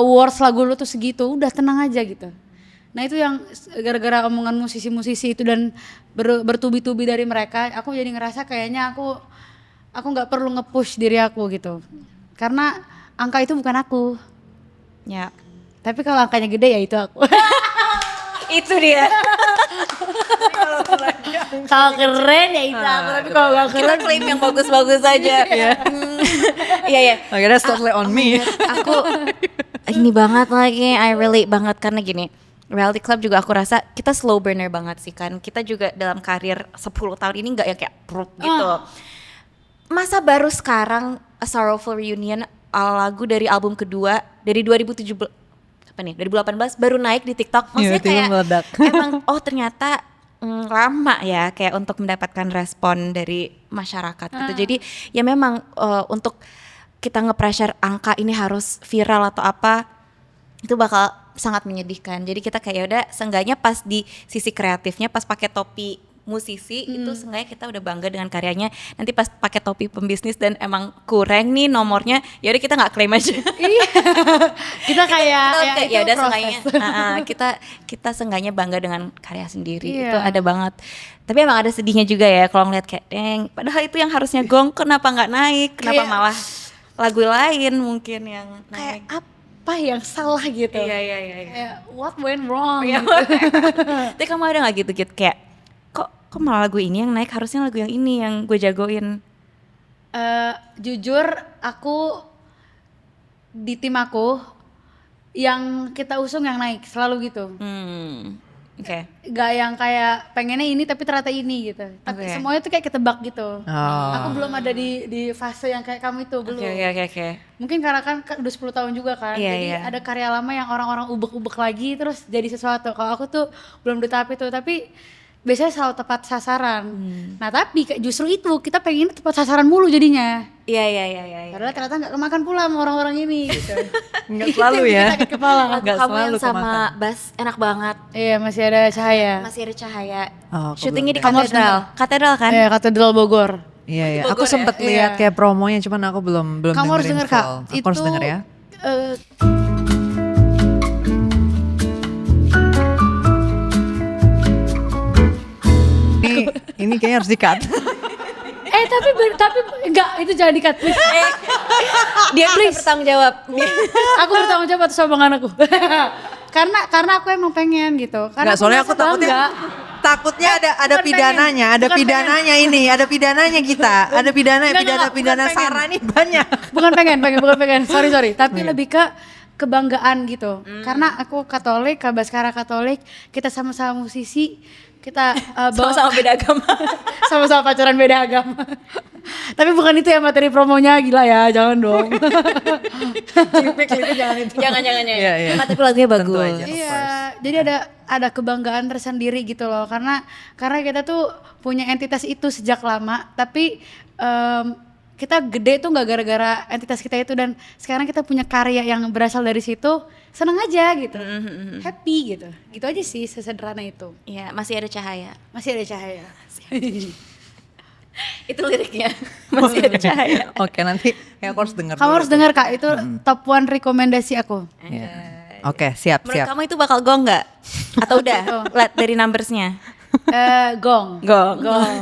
worth lagu lu tuh segitu, udah tenang aja gitu. Nah itu yang gara-gara omongan musisi-musisi itu dan bertubi-tubi dari mereka, aku jadi ngerasa kayaknya aku nggak perlu nge-push diri aku gitu, karena angka itu bukan aku. Ya. Tapi kalau angkanya gede ya itu aku. Itu dia. Kalau keren ya itu aku, tapi kalau nggak Kita keren klaim yang bagus-bagus aja. Iya ya. Okay, that's totally on me. Aku ini banget lagi, I relate banget karena gini. Reality Club juga aku rasa kita slow burner banget sih kan. Kita juga dalam karir 10 tahun ini nggak yang kayak prut gitu. Masa baru sekarang A Sorrowful Reunion, lagu dari album kedua dari 2017 apa nih 2018 baru naik di TikTok. Maksudnya tiba-tiba kayak meledak. emang ternyata lama ya kayak untuk mendapatkan respon dari masyarakat gitu. Jadi ya memang untuk kita nge-pressure angka ini harus viral atau apa itu bakal sangat menyedihkan. Jadi kita kayak udah seenggaknya pas di sisi kreatifnya, pas pakai topi musisi itu seenggaknya kita udah bangga dengan karyanya. Nanti pas pakai topi pembisnis dan emang kurang nih nomornya, ya udah kita nggak klaim aja. Iya. Kita kayak Ya udah proses. seenggaknya kita seenggaknya bangga dengan karya sendiri. Iya. Itu ada banget. Tapi emang ada sedihnya juga ya kalau ngeliat kayak deng, padahal itu yang harusnya gong kenapa nggak naik, kenapa Kayak- malah lagu lain mungkin yang Kayak naik. apa yang salah gitu. Iya. Kayak what went wrong? Iya. gitu. Tapi kamu ada nggak gitu kayak kok malah lagu ini yang naik, harusnya lagu yang ini yang gue jagoin. Jujur aku di tim aku yang kita usung yang naik selalu gitu. Oke. Gak yang kayak pengennya ini tapi ternyata ini gitu. Tapi Oke. semuanya tuh kayak ketebak gitu. Oh. Aku belum ada di fase yang kayak kamu itu, belum. Oke. Mungkin karena kan udah 10 tahun juga kan. Iya, Jadi iya. ada karya lama yang orang-orang ubek-ubek lagi terus jadi sesuatu. Kalau aku tuh belum di tahap itu, tapi biasanya selalu tepat sasaran. Nah, tapi kayak justru itu kita pengen tepat sasaran mulu jadinya. Iya. Padahal ternyata nggak kemakan pula sama orang-orang ini gitu. Nggak selalu ya. Sakit kepala. Nggak Kamu selalu yang sama kemakan. bass enak banget. Iya, masih ada cahaya. Masih ada cahaya. Oh, aku Syutingnya di belum deh. Kamu harus katedral. Katedral kan? Iya, Katedral Bogor. Iya, iya. Bogor Aku ya? sempet lihat Iya. kayak promonya, cuman aku belum Kamu harus dengerin denger Kak. full. Aku harus denger ya. eh, Ini kayaknya harus di-cut. tapi enggak, itu jangan di-cut please. Dia bertanggung jawab. Aku bertanggung jawab atas omongan aku. karena aku emang pengen gitu. Karena Nggak, soalnya aku merasa bangga. takutnya ada bukan pidananya, pengen. ada Bukan pidananya ini, ada pidananya kita, ada Enggak, pidana bukan pengen. Sarah nih banyak. bukan pengen. Sorry. Tapi lebih ke kebanggaan gitu. Karena aku Katolik, Kak Baskara Katolik, kita sama-sama musisi, kita Sama-sama beda agama. sama-sama pacaran beda agama. Tapi bukan itu ya materi promonya, gila ya, jangan dong. Klipnya jangan itu. Jangan. Iya, iya. Tapi lagunya Tentu bagus. aja. Of Iya, course. jadi ada kebanggaan tersendiri gitu loh, karena kita tuh punya entitas itu sejak lama, tapi kita gede tuh nggak gara-gara entitas kita itu, dan sekarang kita punya karya yang berasal dari situ, seneng aja gitu, happy gitu aja sih, sesederhana itu. Iya, masih ada cahaya. Masih ada cahaya. Itu liriknya. Masih ada cahaya. Oke, nanti kayak aku harus denger Kamu dulu harus tuh. dengar Kak, itu top one rekomendasi aku. Iya. Oke, siap. Menurut kamu itu bakal gong nggak? Atau udah? Lihat dari numbersnya. Gong. Gong.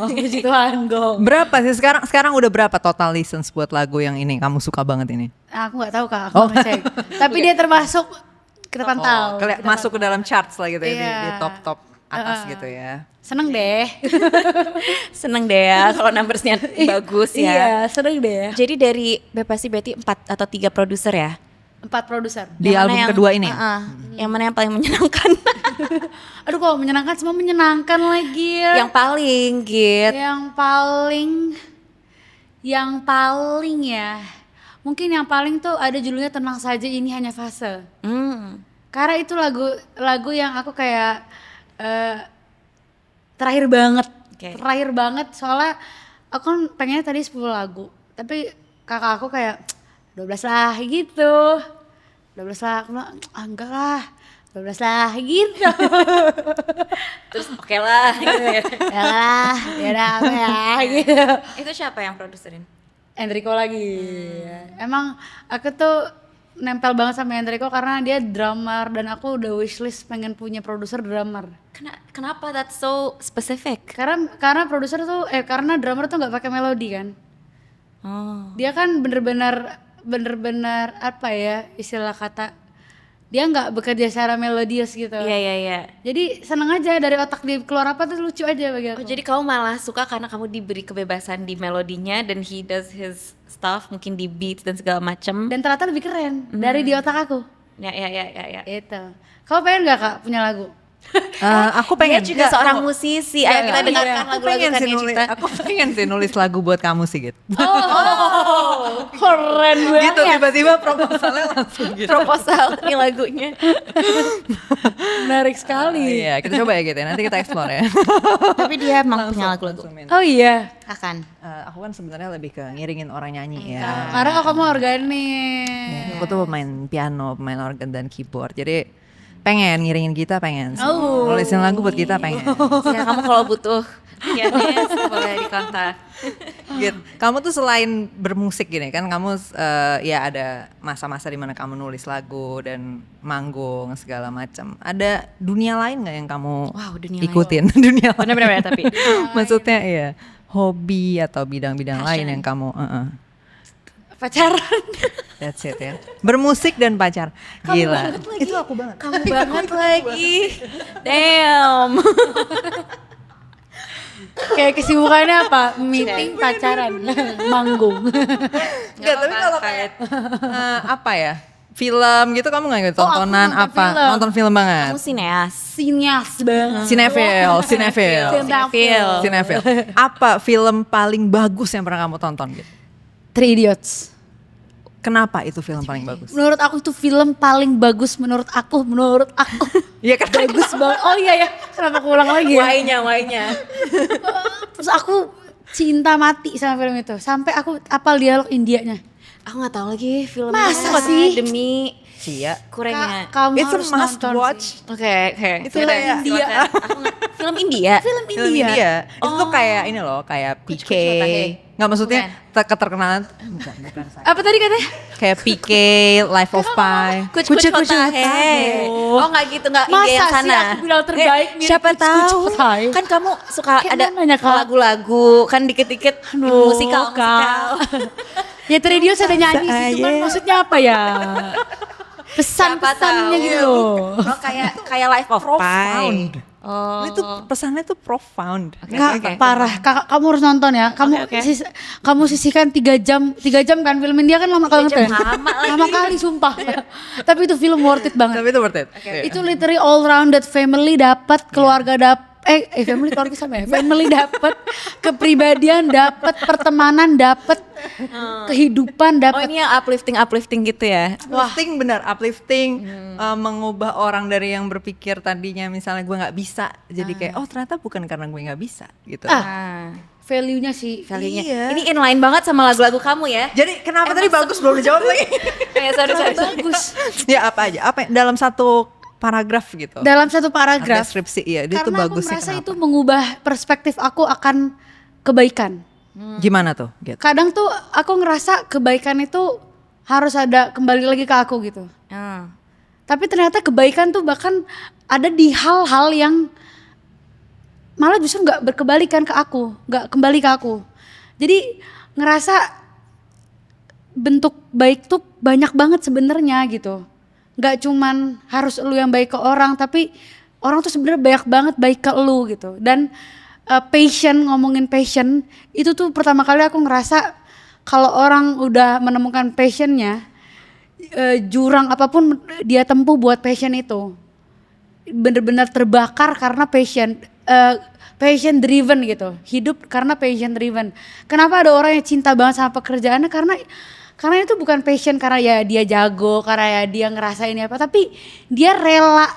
Puji Tuhan, gong. Berapa sih sekarang udah berapa total listens buat lagu yang ini kamu suka banget ini? Aku nggak tahu Kak, aku nggak ngecek. Tapi dia termasuk kita pantau. Kayak masuk ke dalam charts lah gitu ya, di Iya. top atas gitu ya. Seneng deh. Seneng deh ya kalau numbersnya bagus ya. Iya, seneng deh. Jadi dari Bepasti berarti 4 atau 3 produser ya? 4 produser. Di Yang mana album yang- kedua ini? Yang mana yang paling menyenangkan? Aduh, kalau menyenangkan semua menyenangkan lagi. Yang paling Git. Yang paling ya. Mungkin yang paling tuh ada judulnya Tenang Saja Ini Hanya Fase. Karena itu lagu yang aku kayak terakhir banget. Oke. Terakhir banget soalnya aku kan pengennya tadi 10 lagu. Tapi kakak aku kayak 12 lah gitu. 12 lah, aku bilang enggak lah. 12 lah gitu. Terus oke lah. Ya lah, ya udah apa ya gitu. Itu siapa yang produserin? Enrico lagi. Emang aku tuh nempel banget sama Enrico karena dia drummer dan aku udah wishlist pengen punya produser drummer. Kenapa that's so specific? Karena produser tuh karena drummer tuh nggak pakai melodi kan. Oh. Dia kan bener-bener apa ya istilah kata, dia nggak bekerja secara melodius gitu. Iya. Jadi seneng aja dari otak dia keluar apa tuh lucu aja bagi Oh, aku. jadi kamu malah suka karena kamu diberi kebebasan di melodinya dan he does his stuff mungkin di beats dan segala macam. Dan ternyata lebih keren dari di otak aku. Ya. Itu. Kamu pengen nggak Kak punya lagu? Aku pengen. Dia juga seorang musisi. Ayo kita dengarkan Aku lagu-lagu pengen sih Kania nulis. Cipta. Aku pengen sih nulis lagu buat kamu sih gitu. Keren banget. Gitu tiba-tiba proposalnya langsung gitu. Proposal nih lagunya. Menarik sekali. Iya, kita coba ya gitu ya. Nanti kita explore ya. Tapi dia emang punya lagu-lagu. Oh iya. Akan. Aku kan sebenarnya lebih ke ngiringin orang nyanyi ya. Karena kamu organik. Aku tuh pemain piano, pemain organ dan keyboard. Jadi Pengen ngiringin Gita, pengen. Oh. Nulisin lagu buat Gita, pengen. Ya kamu kalau butuh pianis boleh dikontak. Gitu. Kamu tuh selain bermusik gini kan, kamu ya ada masa-masa di mana kamu nulis lagu dan manggung segala macam. Ada dunia lain nggak yang kamu Dunia ikutin? Dunia lain. Benar-benar tapi. Maksudnya ya hobi atau bidang-bidang lain Passion. yang kamu Pacaran. that's it ya. Bermusik dan pacar. Gila. Itu aku banget. Kamu banget lagi. Damn. Kayak kesibukannya apa? Meeting, pacaran, manggung. Enggak, tapi kalau kayak apa ya? Film gitu kamu nggak gitu? Oh, aku Tontonan nonton apa? film. Nonton film banget. Kamu sineas. Sinias banget. Cinefil. Cinefil. Apa film paling bagus yang pernah kamu tonton gitu? Three Idiots. Kenapa itu film paling bagus? Menurut aku itu film paling bagus menurut aku. Iya kan Bagus banget. Oh iya ya, kenapa aku ulang lagi ya? Wainya. Terus aku cinta mati sama film itu. Sampai aku apal dialog Indianya. Aku nggak tahu lagi filmnya. Masa sih? Demi Cia. kurangnya. Kamu It's a harus must nonton watch. sih. Oke. Itu Yaudah, kayak India. silakan. Film India. Film Film India. India. Itu tuh kayak ini loh, kayak PK. Kuch Hota Hai. Nggak maksudnya Bukan. keterkenalan. Bukan saya. Apa tadi katanya? Kayak PK, Life of Pi. Kuch Hota Hai. Oh nggak gitu, nggak India yang Masa sana. sih aku bilang terbaik mirip Siapa Kuch tahu? Hota Hai. Kan kamu suka Kayak ada namanya, Kak. lagu-lagu, kan dikit-dikit musikal. Ya Three Idiots ada nyanyi sih, cuman maksudnya apa ya? Pesan-pesannya gitu loh. Oh kayak Life of Profound. Pi. Oh. Itu pesannya tuh profound. Kak, parah. Kakak, kamu harus nonton ya. Kamu Oke. kamu sisihkan 3 jam kan film India kan lama banget 3 jam kan? lama lagi. Lama kali sumpah. Tapi itu film worth it banget. Tapi itu worth it. Iya. Itu literally all rounded family dapat, keluarga dapat, family keluarga sama ya. Family dapat, kepribadian dapat, pertemanan dapat, kehidupan Oh dapat. ini yang uplifting gitu ya? Uplifting benar, uplifting mengubah orang dari yang berpikir tadinya misalnya gue nggak bisa jadi kayak oh ternyata bukan karena gue nggak bisa gitu. Value-nya sih. Value-nya. Iya. Ini inline banget sama lagu-lagu kamu ya? Jadi kenapa tadi bagus belum dijawab lagi? Sorry. Bagus. Ya apa aja? Apa dalam satu paragraf gitu? Dalam satu paragraf. Deskripsi iya, dia tuh Karena aku bagusnya merasa kenapa? itu mengubah perspektif aku akan kebaikan. Gimana tuh? Gitu. Kadang tuh aku ngerasa kebaikan itu harus ada kembali lagi ke aku gitu. Tapi ternyata kebaikan tuh bahkan ada di hal-hal yang malah justru nggak berkebalikan ke aku, nggak kembali ke aku. Jadi ngerasa bentuk baik tuh banyak banget sebenarnya gitu. Nggak cuman harus lu yang baik ke orang, tapi orang tuh sebenarnya banyak banget baik ke lu gitu. Dan ngomongin passion itu tuh pertama kali aku ngerasa kalau orang udah menemukan passionnya, jurang apapun dia tempuh buat passion itu bener-bener terbakar karena passion driven gitu, hidup karena passion driven. Kenapa ada orang yang cinta banget sama pekerjaannya karena itu bukan passion karena ya dia jago, karena ya dia ngerasain apa, tapi dia rela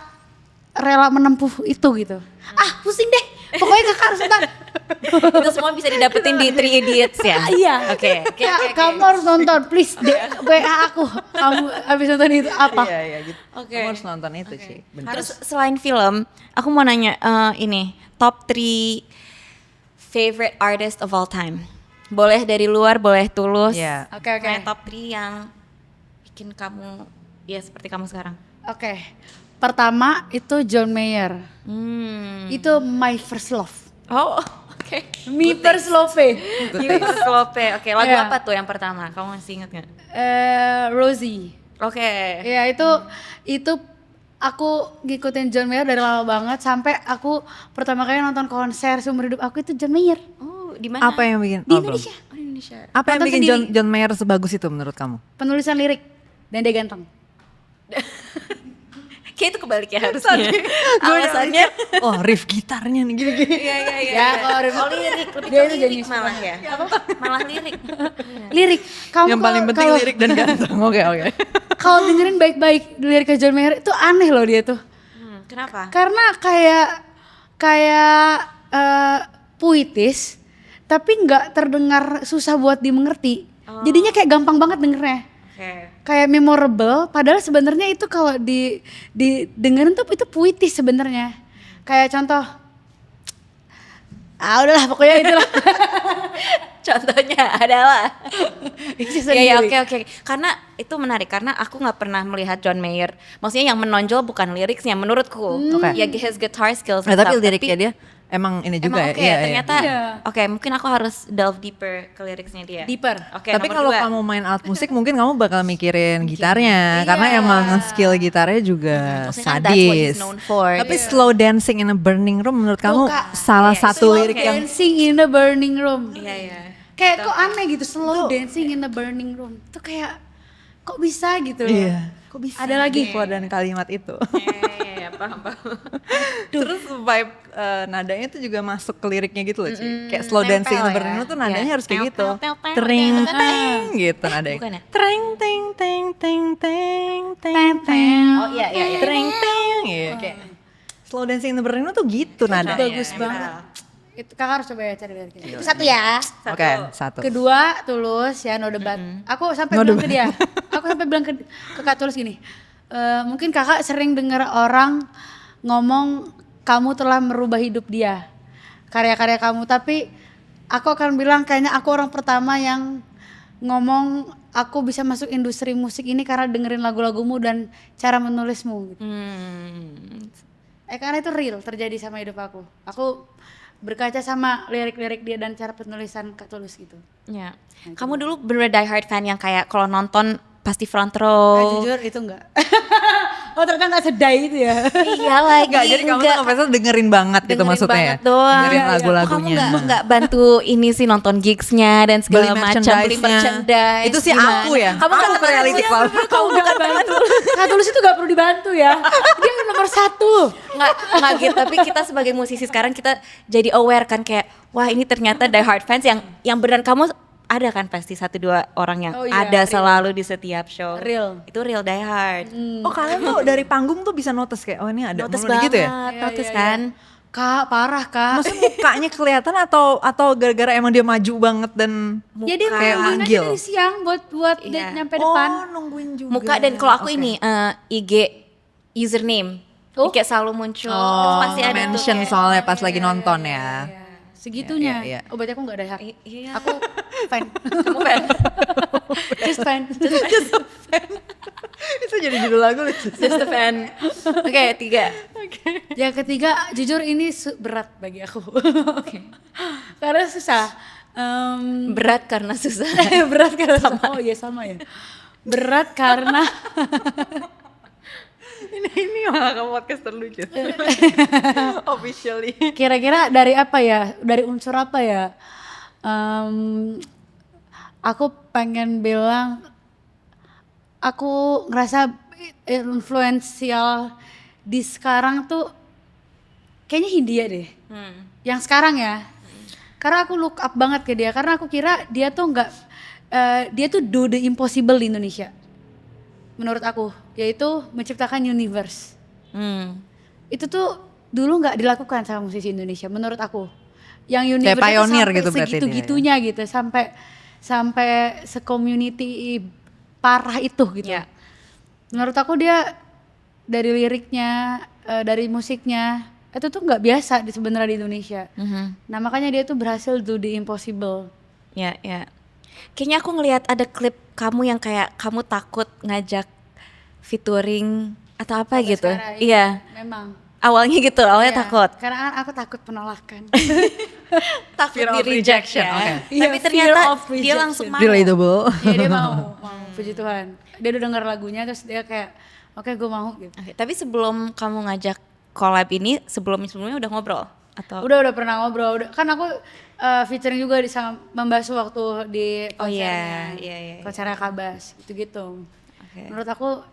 menempuh itu gitu. Pusing deh, pokoknya kakak harus nonton. Itu semua bisa didapetin di Three Idiots ya? Iya. Oke. Kamu harus nonton, please. WA aku. Kamu habis nonton itu apa? Iya gitu. Oke. Kamu harus nonton itu sih. Bener. Terus selain film, aku mau nanya ini top 3 favorite artist of all time. Boleh dari luar, boleh Tulus. Iya. Oke. Kayak top 3 yang bikin kamu ya seperti kamu sekarang. Oke. Pertama itu John Mayer. Itu My First Love. Oh, oke. Me First Love. Oke, lagu Iya. apa tuh yang pertama? Kamu masih ingat nggak? Rosie. Oke. Ya itu aku ngikutin John Mayer dari lama banget sampai aku pertama kali nonton konser seumur hidup aku itu John Mayer. Oh, di mana? Apa yang bikin? Di oh, belum. Indonesia. Oh, di Indonesia. Apa yang Nonton bikin sendiri. John Mayer sebagus itu menurut kamu? Penulisan lirik dan dia ganteng. Kayak itu kebalik ya harusnya. Alasannya. Oh riff gitarnya nih gini-gini. Iya. Ya, kalau Oh lirik, lebih Dia ke itu lirik jenius malah ya. Malah lirik. Lirik. Kamu Yang paling penting kalau- lirik dan ganteng. Oke. Kalau dengerin baik-baik lirik John Mayer itu aneh loh dia tuh. Kenapa? Karena kayak puitis tapi nggak terdengar susah buat dimengerti. Jadinya kayak gampang banget dengernya. Kayak memorable, padahal sebenarnya itu kalau didengerin tuh itu puitis sebenarnya. Kayak contoh, udahlah pokoknya itulah. Contohnya adalah Isi ya sendiri. oke. Karena itu menarik karena aku nggak pernah melihat John Mayer. Maksudnya yang menonjol bukan liriknya menurutku. Oke. Ya his guitar skills. Nah, tapi stuff. liriknya dia emang ini juga Emang ya. oke, Iya, iya. ternyata Iya. oke, mungkin aku harus delve deeper ke liriknya dia. Deeper. Oke, Tapi nomor kalau 2. kamu main alat musik mungkin kamu bakal mikirin gitarnya karena emang skill gitarnya juga Maksudnya kan that's what he's sadis. known for. Tapi Slow Dancing in a Burning Room menurut kamu Kak. salah satu Slow lirik yang dancing in the burning room. Iya. Kayak kok aneh gitu, slow dancing in the burning room. Itu kayak kok bisa gitu. iya. Kok bisa? Ada lagi? dan kalimat itu. Iya, paham. Terus vibe nadanya tuh juga masuk ke liriknya gitu loh, Ci. Kayak Slow Dancing in a Burning Room tuh nadanya Iya. harus kayak gitu. Tel, tel, tel, Tring tel, tel, tel. teng gitu nadanya. Bukan ya? Tring ting ting ting ting ting ting. Oh iya. Tring ting. Iya kayak Slow Dancing in the Burning Room tuh gitu nadanya. Bagus banget. Itu kakak harus coba ya cari liriknya. Itu satu ya. Oke, satu. Kedua Tulus ya, no debat. Aku sampai No bilang debat. ke dia. Aku sampai bilang ke Kak Tulus gini. Mungkin kakak sering dengar orang ngomong kamu telah merubah hidup dia, karya-karya kamu, tapi aku akan bilang kayaknya aku orang pertama yang ngomong aku bisa masuk industri musik ini karena dengerin lagu-lagumu dan cara menulismu gitu. Karena itu real terjadi sama hidup aku. Aku berkaca sama lirik-lirik dia dan cara penulisan Kak Tulus gitu. Ya. Kamu dulu bener die hard fan yang kayak kalau nonton pasti front row. Jujur itu enggak. Oh ternyata enggak sedai itu ya. Iya lagi. Enggak, jadi kamu tuh ngefans dengerin banget gitu dengerin maksudnya banget ya? doang. Dengerin Iya. lagu-lagunya. Kamu nggak bantu ini sih nonton gigsnya dan segala macam, beli merchandise. Itu sih gimana? aku ya. Kamu kan Aku reality clown. Kamu bukan bantu. Kak Tulus itu gak perlu dibantu ya. Dia nomor 1. nggak gitu, tapi kita sebagai musisi sekarang kita jadi aware kan kayak wah ini ternyata die hard fans yang beneran kamu ada kan pasti 1-2 orang yang Oh iya, ada real. selalu di setiap show. Real. Itu real die hard. Oh kalian tuh dari panggung tuh bisa notice kayak oh ini ada Notice momen banget, gitu ya? notice kan. Kak parah kak. Maksudnya mukanya kelihatan atau gara-gara emang dia maju banget dan Ya dia kayak nungguin aja manggil? dari siang buat Iya. nyampe depan. Oh nungguin juga. Muka dan kalau aku Oke. ini IG username. Oh. Ini kayak selalu muncul. Terus Oh, pasti ada tuh mention kayak- soalnya pas lagi nonton ya. Segitunya. Iya, iya. Oh berarti aku gak ada hak. Iya. Aku fan. Kamu fan. Just fan. Itu jadi judul lagu lucu. Just a fan. Oke, 3. Yang ketiga jujur ini berat bagi aku. Karena susah. Berat karena susah. Berat karena sama. Oh iya sama ya. Berat karena ini malah kamu podcast terlucu. Officially. kira-kira dari apa ya? Dari unsur apa ya? Aku pengen bilang aku ngerasa influensial di sekarang tuh kayaknya Hindia deh. Yang sekarang ya. Karena aku look up banget ke dia karena aku kira dia tuh nggak dia tuh do the impossible di Indonesia. Menurut aku, yaitu menciptakan universe. Itu tuh dulu nggak dilakukan sama musisi Indonesia menurut aku. Yang universe Kayak pionir sampai gitu berarti dia, segitu-gitunya gitu, sampai se-community parah itu gitu. Ya. Menurut aku dia dari liriknya, dari musiknya itu tuh nggak biasa sebenarnya di Indonesia. Nah makanya dia tuh berhasil do the impossible. Ya. Kayaknya aku ngelihat ada klip kamu yang kayak kamu takut ngajak featuring atau apa gitu. Sekarang, Iya. Memang. Awalnya gitu, awalnya Iya, takut. Karena kan aku takut penolakan. Takut Fear of di reject rejection, ya. oke. Iya, Tapi fear ternyata of dia rejection. langsung mau. Relatable. Iya dia mau, puji Tuhan. Dia udah denger lagunya terus dia kayak oke gue mau gitu. Oke, tapi sebelum kamu ngajak collab ini, sebelumnya udah ngobrol atau? Udah pernah ngobrol. Kan aku featuring juga sama Mbak Su waktu di Oh konsernya. iya. Konsernya Kabas gitu-gitu. Oke. Menurut aku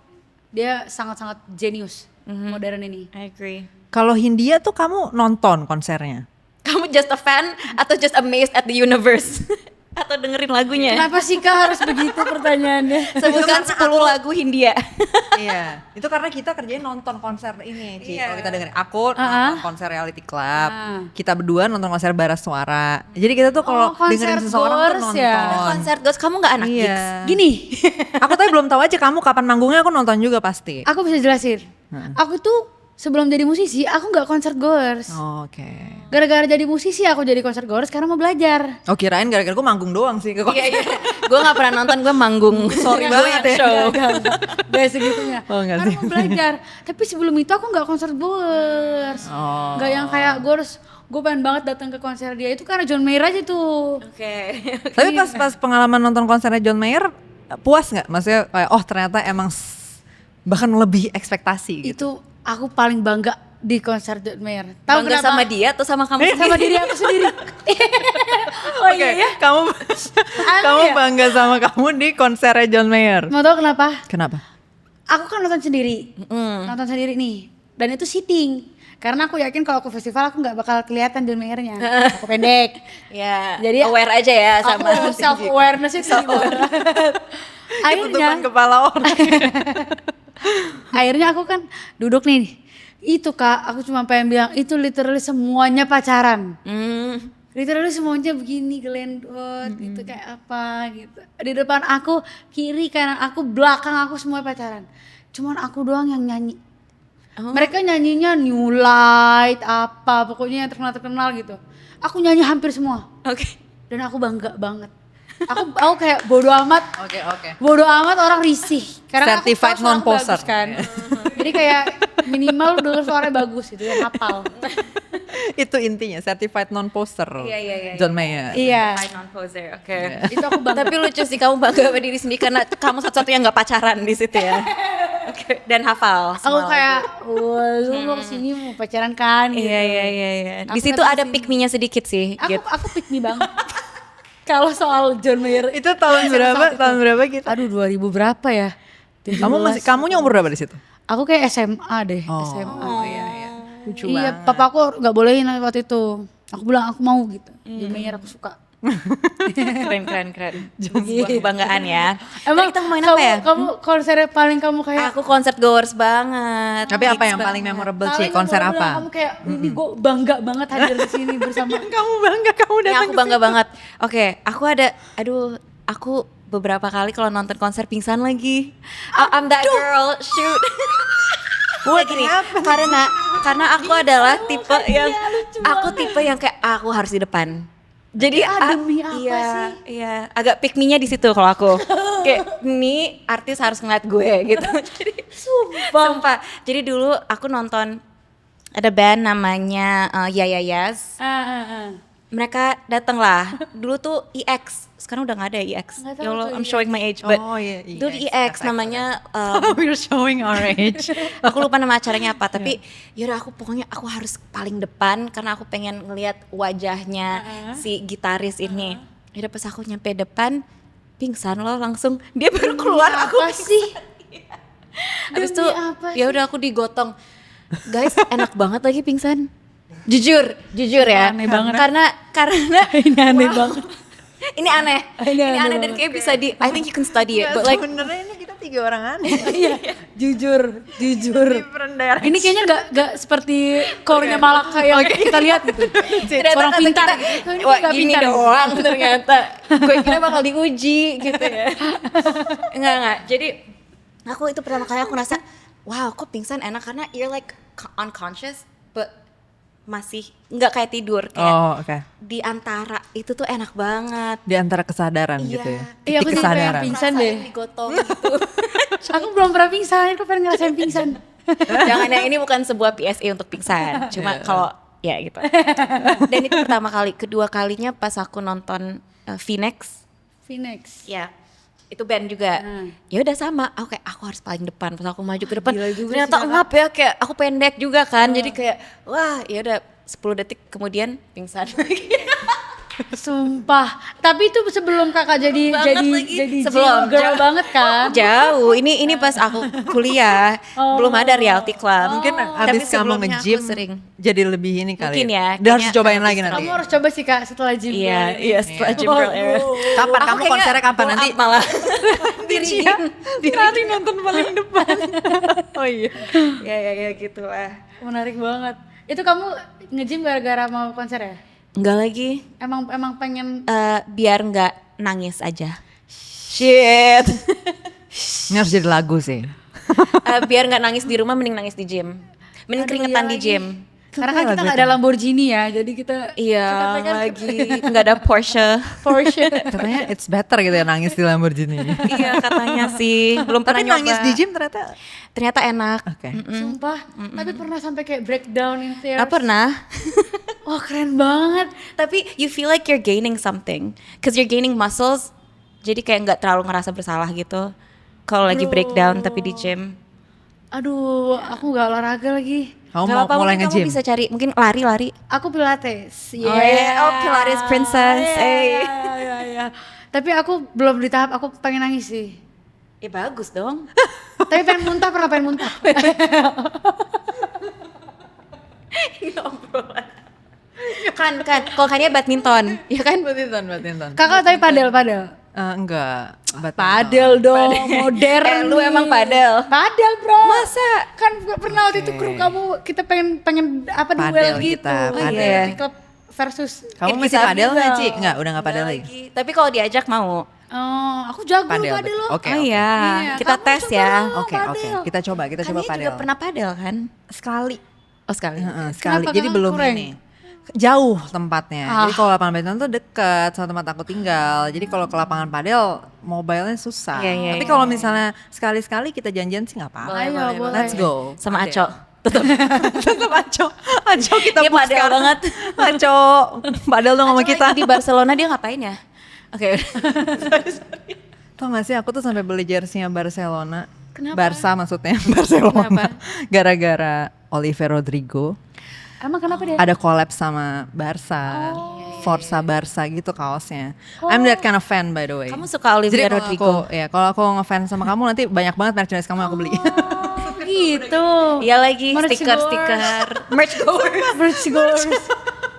dia sangat-sangat jenius modern ini. I agree. Kalau Hindia tuh kamu nonton konsernya? Kamu just a fan atau just amazed at the universe? Atau dengerin lagunya? Kenapa sih Kak harus begitu pertanyaannya? Sebutkan 10 lagu Hindia. Iya, itu karena kita kerjanya nonton konser ini, Ci. Iya. Kalau kita dengerin, aku nonton konser Reality Club, kita berdua nonton konser Bara Suara. Jadi kita tuh kalau konser dengerin seseorang tuh Gors nonton. ya? Konser Ghost, kamu gak anak Iya. gigs? Gini, Aku tapi belum tahu aja kamu kapan manggungnya, aku nonton juga pasti. aku bisa jelasin. Aku tuh sebelum jadi musisi, aku nggak konser goers. Oh, Oke. Gara-gara jadi musisi aku jadi konser goers karena mau belajar. Oh kirain gara-gara gue manggung doang sih ke konser. Iya. Gue gak pernah nonton, gue manggung. Sorry banget ya. Show. Gak segitunya. Oh, enggak Karena sih. mau belajar. Tapi sebelum itu aku nggak konser goers. Oh. Nggak yang kayak goers. Gue pengen banget datang ke konser dia itu karena John Mayer aja tuh. Oke. Tapi pas pengalaman nonton konsernya John Mayer, puas nggak? Maksudnya kayak oh ternyata emang bahkan lebih ekspektasi gitu. Itu aku paling bangga di konser John Mayer. Tahu Bangga kenapa? sama dia atau sama kamu? Sama diri aku sendiri. Oh Oke, iya ya. kamu kamu ya? bangga sama kamu di konsernya John Mayer. Mau tahu kenapa? Kenapa? Aku kan nonton sendiri. Nonton sendiri nih. Dan itu sitting. Karena aku yakin kalau aku festival aku nggak bakal kelihatan John Mayer-nya. Aku pendek. Ya, Jadi aware aja ya sama aku self awareness itu banget. Tutupan Akhirnya, kepala orang. akhirnya aku kan duduk nih. Itu Kak, aku cuma pengen bilang itu literally semuanya pacaran. Literally semuanya begini gelendot gitu kayak apa gitu. Di depan aku, kiri kanan aku, belakang aku semua pacaran. Cuman aku doang yang nyanyi. Mereka nyanyinya New Light apa pokoknya yang terkenal gitu. Aku nyanyi hampir semua. Oke. Dan aku bangga banget. Aku kayak bodo amat. Oke. Bodo amat orang risih. Karena Certified aku tahu suara aku non-poser. bagus kan. Jadi kayak minimal denger suaranya bagus gitu ya, hafal. Itu intinya certified non poster. Iya. John Mayer. Iya. High non-poser, oke. Itu aku bangga. Tapi lucu sih kamu bangga sama diri sendiri karena kamu satu-satunya nggak pacaran di situ ya. Oke. Dan hafal. Aku semua kayak, lagu. wah lu mau kesini mau pacaran kan gitu. Iya. Di Aku situ datang ada sini. pick me-nya sedikit sih. gitu. Aku pick me banget. Kalau soal John Mayer Itu tahun berapa? Tahun berapa gitu? aduh 2000 berapa ya? Kamunya umur berapa di situ? Aku kayak SMA deh, SMA. Oh iya. Lucu Iya, banget. papa aku nggak bolehin waktu itu. Aku bilang aku mau gitu. John Mayer aku suka. Keren. Sebuah kebanggaan ya. Emang Tadi kita main apa ya? Kamu konser paling kamu kayak Aku konser goers banget. Tapi apa yang paling memorable Ci? paling Konser memorable apa? Kamu kayak ini gue bangga banget hadir di sini bersama. Kamu bangga kamu Yang datang aku bangga banget. Oke, aku beberapa kali kalau nonton konser pingsan lagi. I'm that girl, shoot. What gini, happened? karena aku adalah tipe yang kayak aku harus di depan. Jadi Demi apa iya, sih? Iya, agak pick me-nya di situ kalau aku. Kayak ini artis harus ngeliat gue gitu. Jadi sumpah. Jadi dulu aku nonton ada band namanya Yayayas. Mereka datang lah. Dulu tuh EX, sekarang udah nggak ada EX. Nggak tahu Ya Allah, tuh I'm showing my age, but Oh iya, dulu EX, EX namanya We're showing our age. aku lupa nama acaranya apa, tapi yaudah pokoknya aku harus paling depan karena aku pengen ngelihat wajahnya si gitaris ini. Yaudah pas aku nyampe depan, pingsan loh langsung. Dia baru keluar aku Apa sih? Habis itu Demi apa ya udah aku digotong. Guys, enak banget lagi pingsan. Jujur ya. Aneh banget. Karena Ini aneh banget. ini aneh. Ini aneh Ini aneh dan banget. kayak bisa I think you can study it. Ya, But like sebenarnya ini kita 3 orang aneh. Iya, jujur. Different direction. Ini kayaknya nggak seperti core-nya Malaka yang kita lihat gitu. ternyata Orang kata pintar. kita, gitu. Ini wah nggak gini pintar. doang ternyata. Gue kira bakal diuji gitu ya. Enggak. Jadi aku itu pertama kali aku ngerasa, wow kok pingsan enak karena you're like unconscious but masih nggak kayak tidur kayak Oh, oke. di antara itu tuh enak banget. Di antara kesadaran gitu ya. Iya, aku Titik juga kesadaran. pengen pingsan deh. Digotong gitu. Aku belum pernah pingsan, aku pengen ngerasain pingsan. Jangan yang ini bukan sebuah PSA untuk pingsan. Cuma kalau ya gitu. Dan itu pertama kali, kedua kalinya pas aku nonton Phoenix. Phoenix. Ya, itu band juga. Ya udah sama, aku harus paling depan. Pas aku maju ke depan, Gila juga ternyata sih, Kakak. ngap ya, kayak aku pendek juga kan. Jadi kayak wah, ya udah 10 detik kemudian pingsan lagi. Sumpah. Tapi itu sebelum kakak jadi Sebelum, gym girl banget kan? Jauh, ini pas aku kuliah belum ada reality club. Mungkin Tapi abis kamu sebelumnya nge-gym aku sering. jadi lebih ini kali. Mungkin ya, Dia harus kayaknya cobain akan lagi bisa. nanti. Kamu harus coba sih kak setelah gym girl Iya, ini. iya setelah gym girl era. Kapan Aku kamu kayaknya konsernya kapan blow nanti? up malah. Nanti nonton paling depan. Oh iya. Ya gitulah. Menarik banget. Itu kamu nge-gym gara-gara mau konser ya? Enggak lagi. Emang pengen Biar nggak nangis aja. Shit. Ini harus jadi lagu sih. Biar nggak nangis di rumah, mending nangis di gym. Mending keringetan di gym. karena kan kita nggak ada Lamborghini ya, jadi kita Iya, pengen lagi nggak ada Porsche. Porsche. Katanya it's better gitu ya nangis di Lamborghini. Iya katanya sih, belum pernah Tapi nyoba. nangis di gym ternyata. Ternyata enak. Oke. Sumpah, tapi pernah sampai kayak breakdown in tears. Nggak pernah. Wah keren banget. Tapi you feel like you're gaining something, cause you're gaining muscles. Jadi kayak nggak terlalu ngerasa bersalah gitu. Kalau lagi breakdown tapi di gym. Aduh, aku nggak olahraga lagi. Kamu Nggak mau apa-apa, mulai mungkin nge-gym? kamu bisa cari mungkin lari-lari. Aku pilates. Oh yeah, oh Pilates princess. Iya. Tapi aku belum di tahap aku pengen nangis sih. Ya bagus dong. Tapi pengen muntah, pernah pengen muntah. Ya ampun. Kan, kalau kayaknya badminton, ya kan? Badminton. Kakak tapi padel. Enggak. Padel dong, modern. Lu emang padel? Padel bro. Masa? Kan gak pernah waktu itu kru kamu kita pengen apa Padel duel gitu. kita, padel. Iya. Club versus. Kamu It masih bisa padel nggak, juga. Ci? Enggak, udah nggak padel lagi. Tapi kalau diajak mau. Oh, aku jago Padel. padel loh. Oke. Oh iya, Iya, kita kamu tes coba ya. dong. Oke. Padel. Kita coba Kan padel. dia juga pernah padel kan? Sekali. Oh sekali. Heeh, sekali. Kenapa Jadi kakak belum kurang? ini. Jauh tempatnya. Jadi kalau lapangan badminton tuh deket sama tempat aku tinggal. Jadi kalau ke lapangan padel, mobile-nya susah. Iya, Tapi kalau misalnya sekali-sekali kita janjian sih nggak apa-apa. Ayo, boleh. Let's go. Sama Padel. Aco. Tetap Aco. Aco kita Dia book padel sekarang. banget. Aco. Padel dong sama Aco kita. lagi di Barcelona dia ngapain ya? Oke. Tau gak sih aku tuh sampai beli jersey-nya Barcelona. Kenapa? Barca maksudnya Barcelona. Kenapa? Gara-gara Oliver Rodrigo. Emang kenapa dia? Ada collab sama Barca. Forza Barca gitu kaosnya. I'm that kind of fan by the way. Kamu suka Olivia Jadi Rodrigo? kalau aku ngefans sama kamu nanti banyak banget merchandise kamu yang aku beli. Gitu. Iya lagi Merch stiker. Merch goers. Merch goers.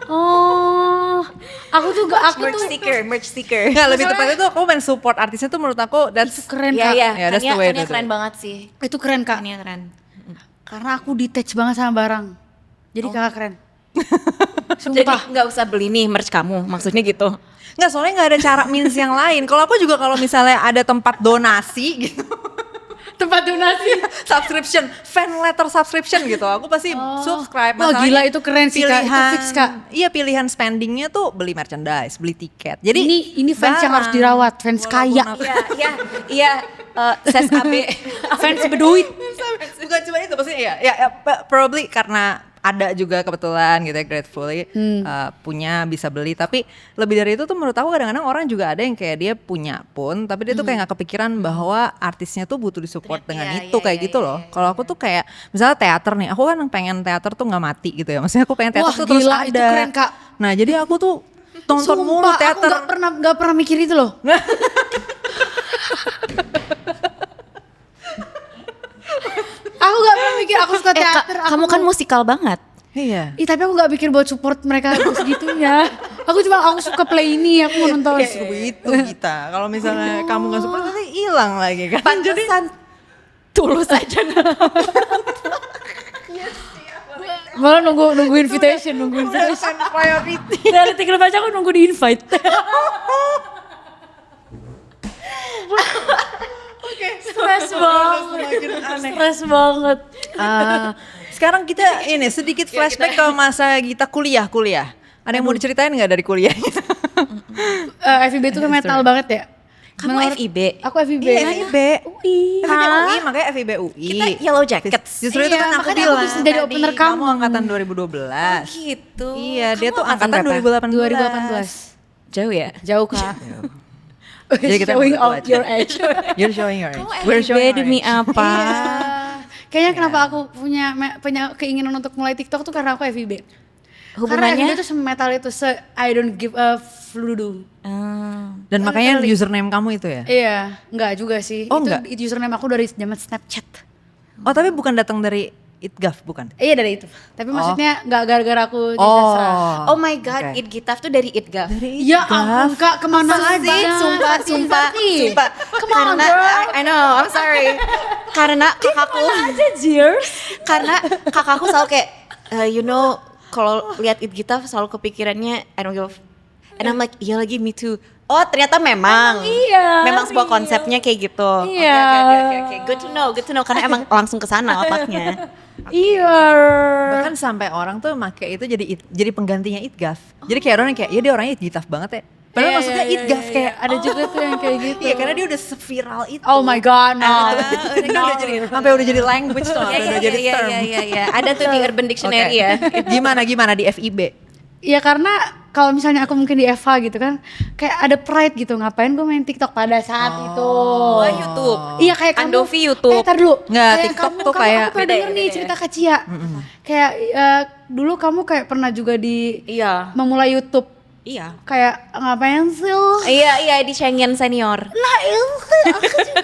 Oh, aku tuh Merch sticker. Nggak, lebih tepatnya tuh aku main support artisnya tuh menurut aku that's keren Iya kak. iya, Yeah, that's the way to do keren it. banget sih. Itu keren kak. Kania keren. Karena aku detach banget sama barang. Jadi kakak keren. Jadi Sumpah. nggak usah beli nih merch kamu, maksudnya gitu. Nggak, soalnya nggak ada cara means yang lain. Kalau aku juga kalau misalnya ada tempat donasi gitu. Tempat donasi. Subscription, fan letter subscription gitu. Aku pasti subscribe. Wah, Masalahnya gila, itu keren sih, Kak. Itu fix, Kak. Iya, pilihan spendingnya tuh beli merchandise, beli tiket. Jadi Ini fans yang harus dirawat, fans kaya. Iya. Ses AB. Fans berduit. Bukan cuma itu, maksudnya ya probably karena ada juga kebetulan gitu ya, gratefully punya bisa beli. Tapi lebih dari itu tuh menurut aku kadang-kadang orang juga ada yang kayak dia punya pun tapi dia tuh kayak nggak kepikiran bahwa artisnya tuh butuh disupport dengan itu kayak gitu loh. Kalau aku tuh kayak misalnya teater nih, aku kan pengen teater tuh nggak mati gitu ya, maksudnya aku pengen teater Wah, tuh terus gila, ada. itu keren, Kak. Nah jadi aku tuh nonton mulu Sumpah, teater. aku nggak pernah mikir itu loh. Aku nggak pernah mikir aku suka teater. Kamu kan musikal banget. Iya. Ih, tapi aku nggak pikir buat support mereka segitunya. Aku suka play ini, aku mau nonton. Seru itu kita. Kalau misalnya kamu nggak support nanti hilang lagi kan. Pantesan tulus aja. Malah nunggu invitation. Priority. Reality Club aja aku nunggu di invite. Stres banget. Sekarang kita ini sedikit flashback ke masa kita kuliah. Ada yang mau diceritain nggak dari kuliahnya? FIB itu kan metal banget ya. Kamu FIB? Aku FIB. Iya, FIB. UI. FIB UI, makanya FIB UI. Kita Yellow Jackets. Justru itu kan aku makanya bilang. aku bisa jadi opener Kamu kamu. angkatan 2012. Gitu. Iya, dia Kamu tuh angkatan 2018. Jauh ya? Jauh kak. Jadi kita Showing berdua out aja. your age. You're showing your age. Kamu We're FIB showing our demi age. apa? Kayaknya kenapa aku punya keinginan untuk mulai TikTok tuh karena aku FIB. Karena FIB itu semetal itu, I don't give a fludu. Dan makanya username kamu itu ya? Iya, enggak juga sih. Oh, itu enggak? username aku dari zaman Snapchat. Oh tapi bukan datang dari Itgaf bukan? Iya dari itu. Tapi maksudnya enggak gara-gara aku di Oh. sastra. Oh my god, Oke. Itgitaf tuh dari Itgaf. Ya ampun Kak, kemana Masa aja? sih? Sumpah. Karena I know, I'm sorry. Karena kakakku aja Cheers. karena kakakku selalu kayak you know, kalau lihat Itgitaf selalu kepikirannya I don't give a and I'm like, iya lagi me too. Oh ternyata memang iya, memang sebuah konsepnya kayak gitu. Iya. Oke. Good to know karena emang langsung ke sana otaknya. Iya. Bahkan sampai orang tuh make itu jadi penggantinya Itgaf. Jadi kayak orang yang kayak, ya dia orangnya Itgitaf banget ya. Padahal Iya, maksudnya iya, Itgaf iya, kayak, iya. Ada juga tuh yang kayak gitu. iya karena dia udah seviral itu. Oh my god, no. Dia udah jadi, sampai udah jadi language tuh, udah jadi term. Iya. Ada tuh di Urban Dictionary ya. Gimana di FIB? Ya karena kalau misalnya aku mungkin di Eva gitu kan, kayak ada pride gitu, ngapain gue main TikTok pada saat itu. Oh, YouTube. Iya kayak kamu. Andovi YouTube. Tar dulu. Nggak, Kayak TikTok kamu, tuh kayak Aku pernah beda ya, denger nih beda ya. cerita Kak Cia. Kayak dulu kamu kayak pernah juga di Iya. memulai YouTube. Iya. Kayak ngapain sih lo? Iya di Schengen senior. Nah itu aku juga.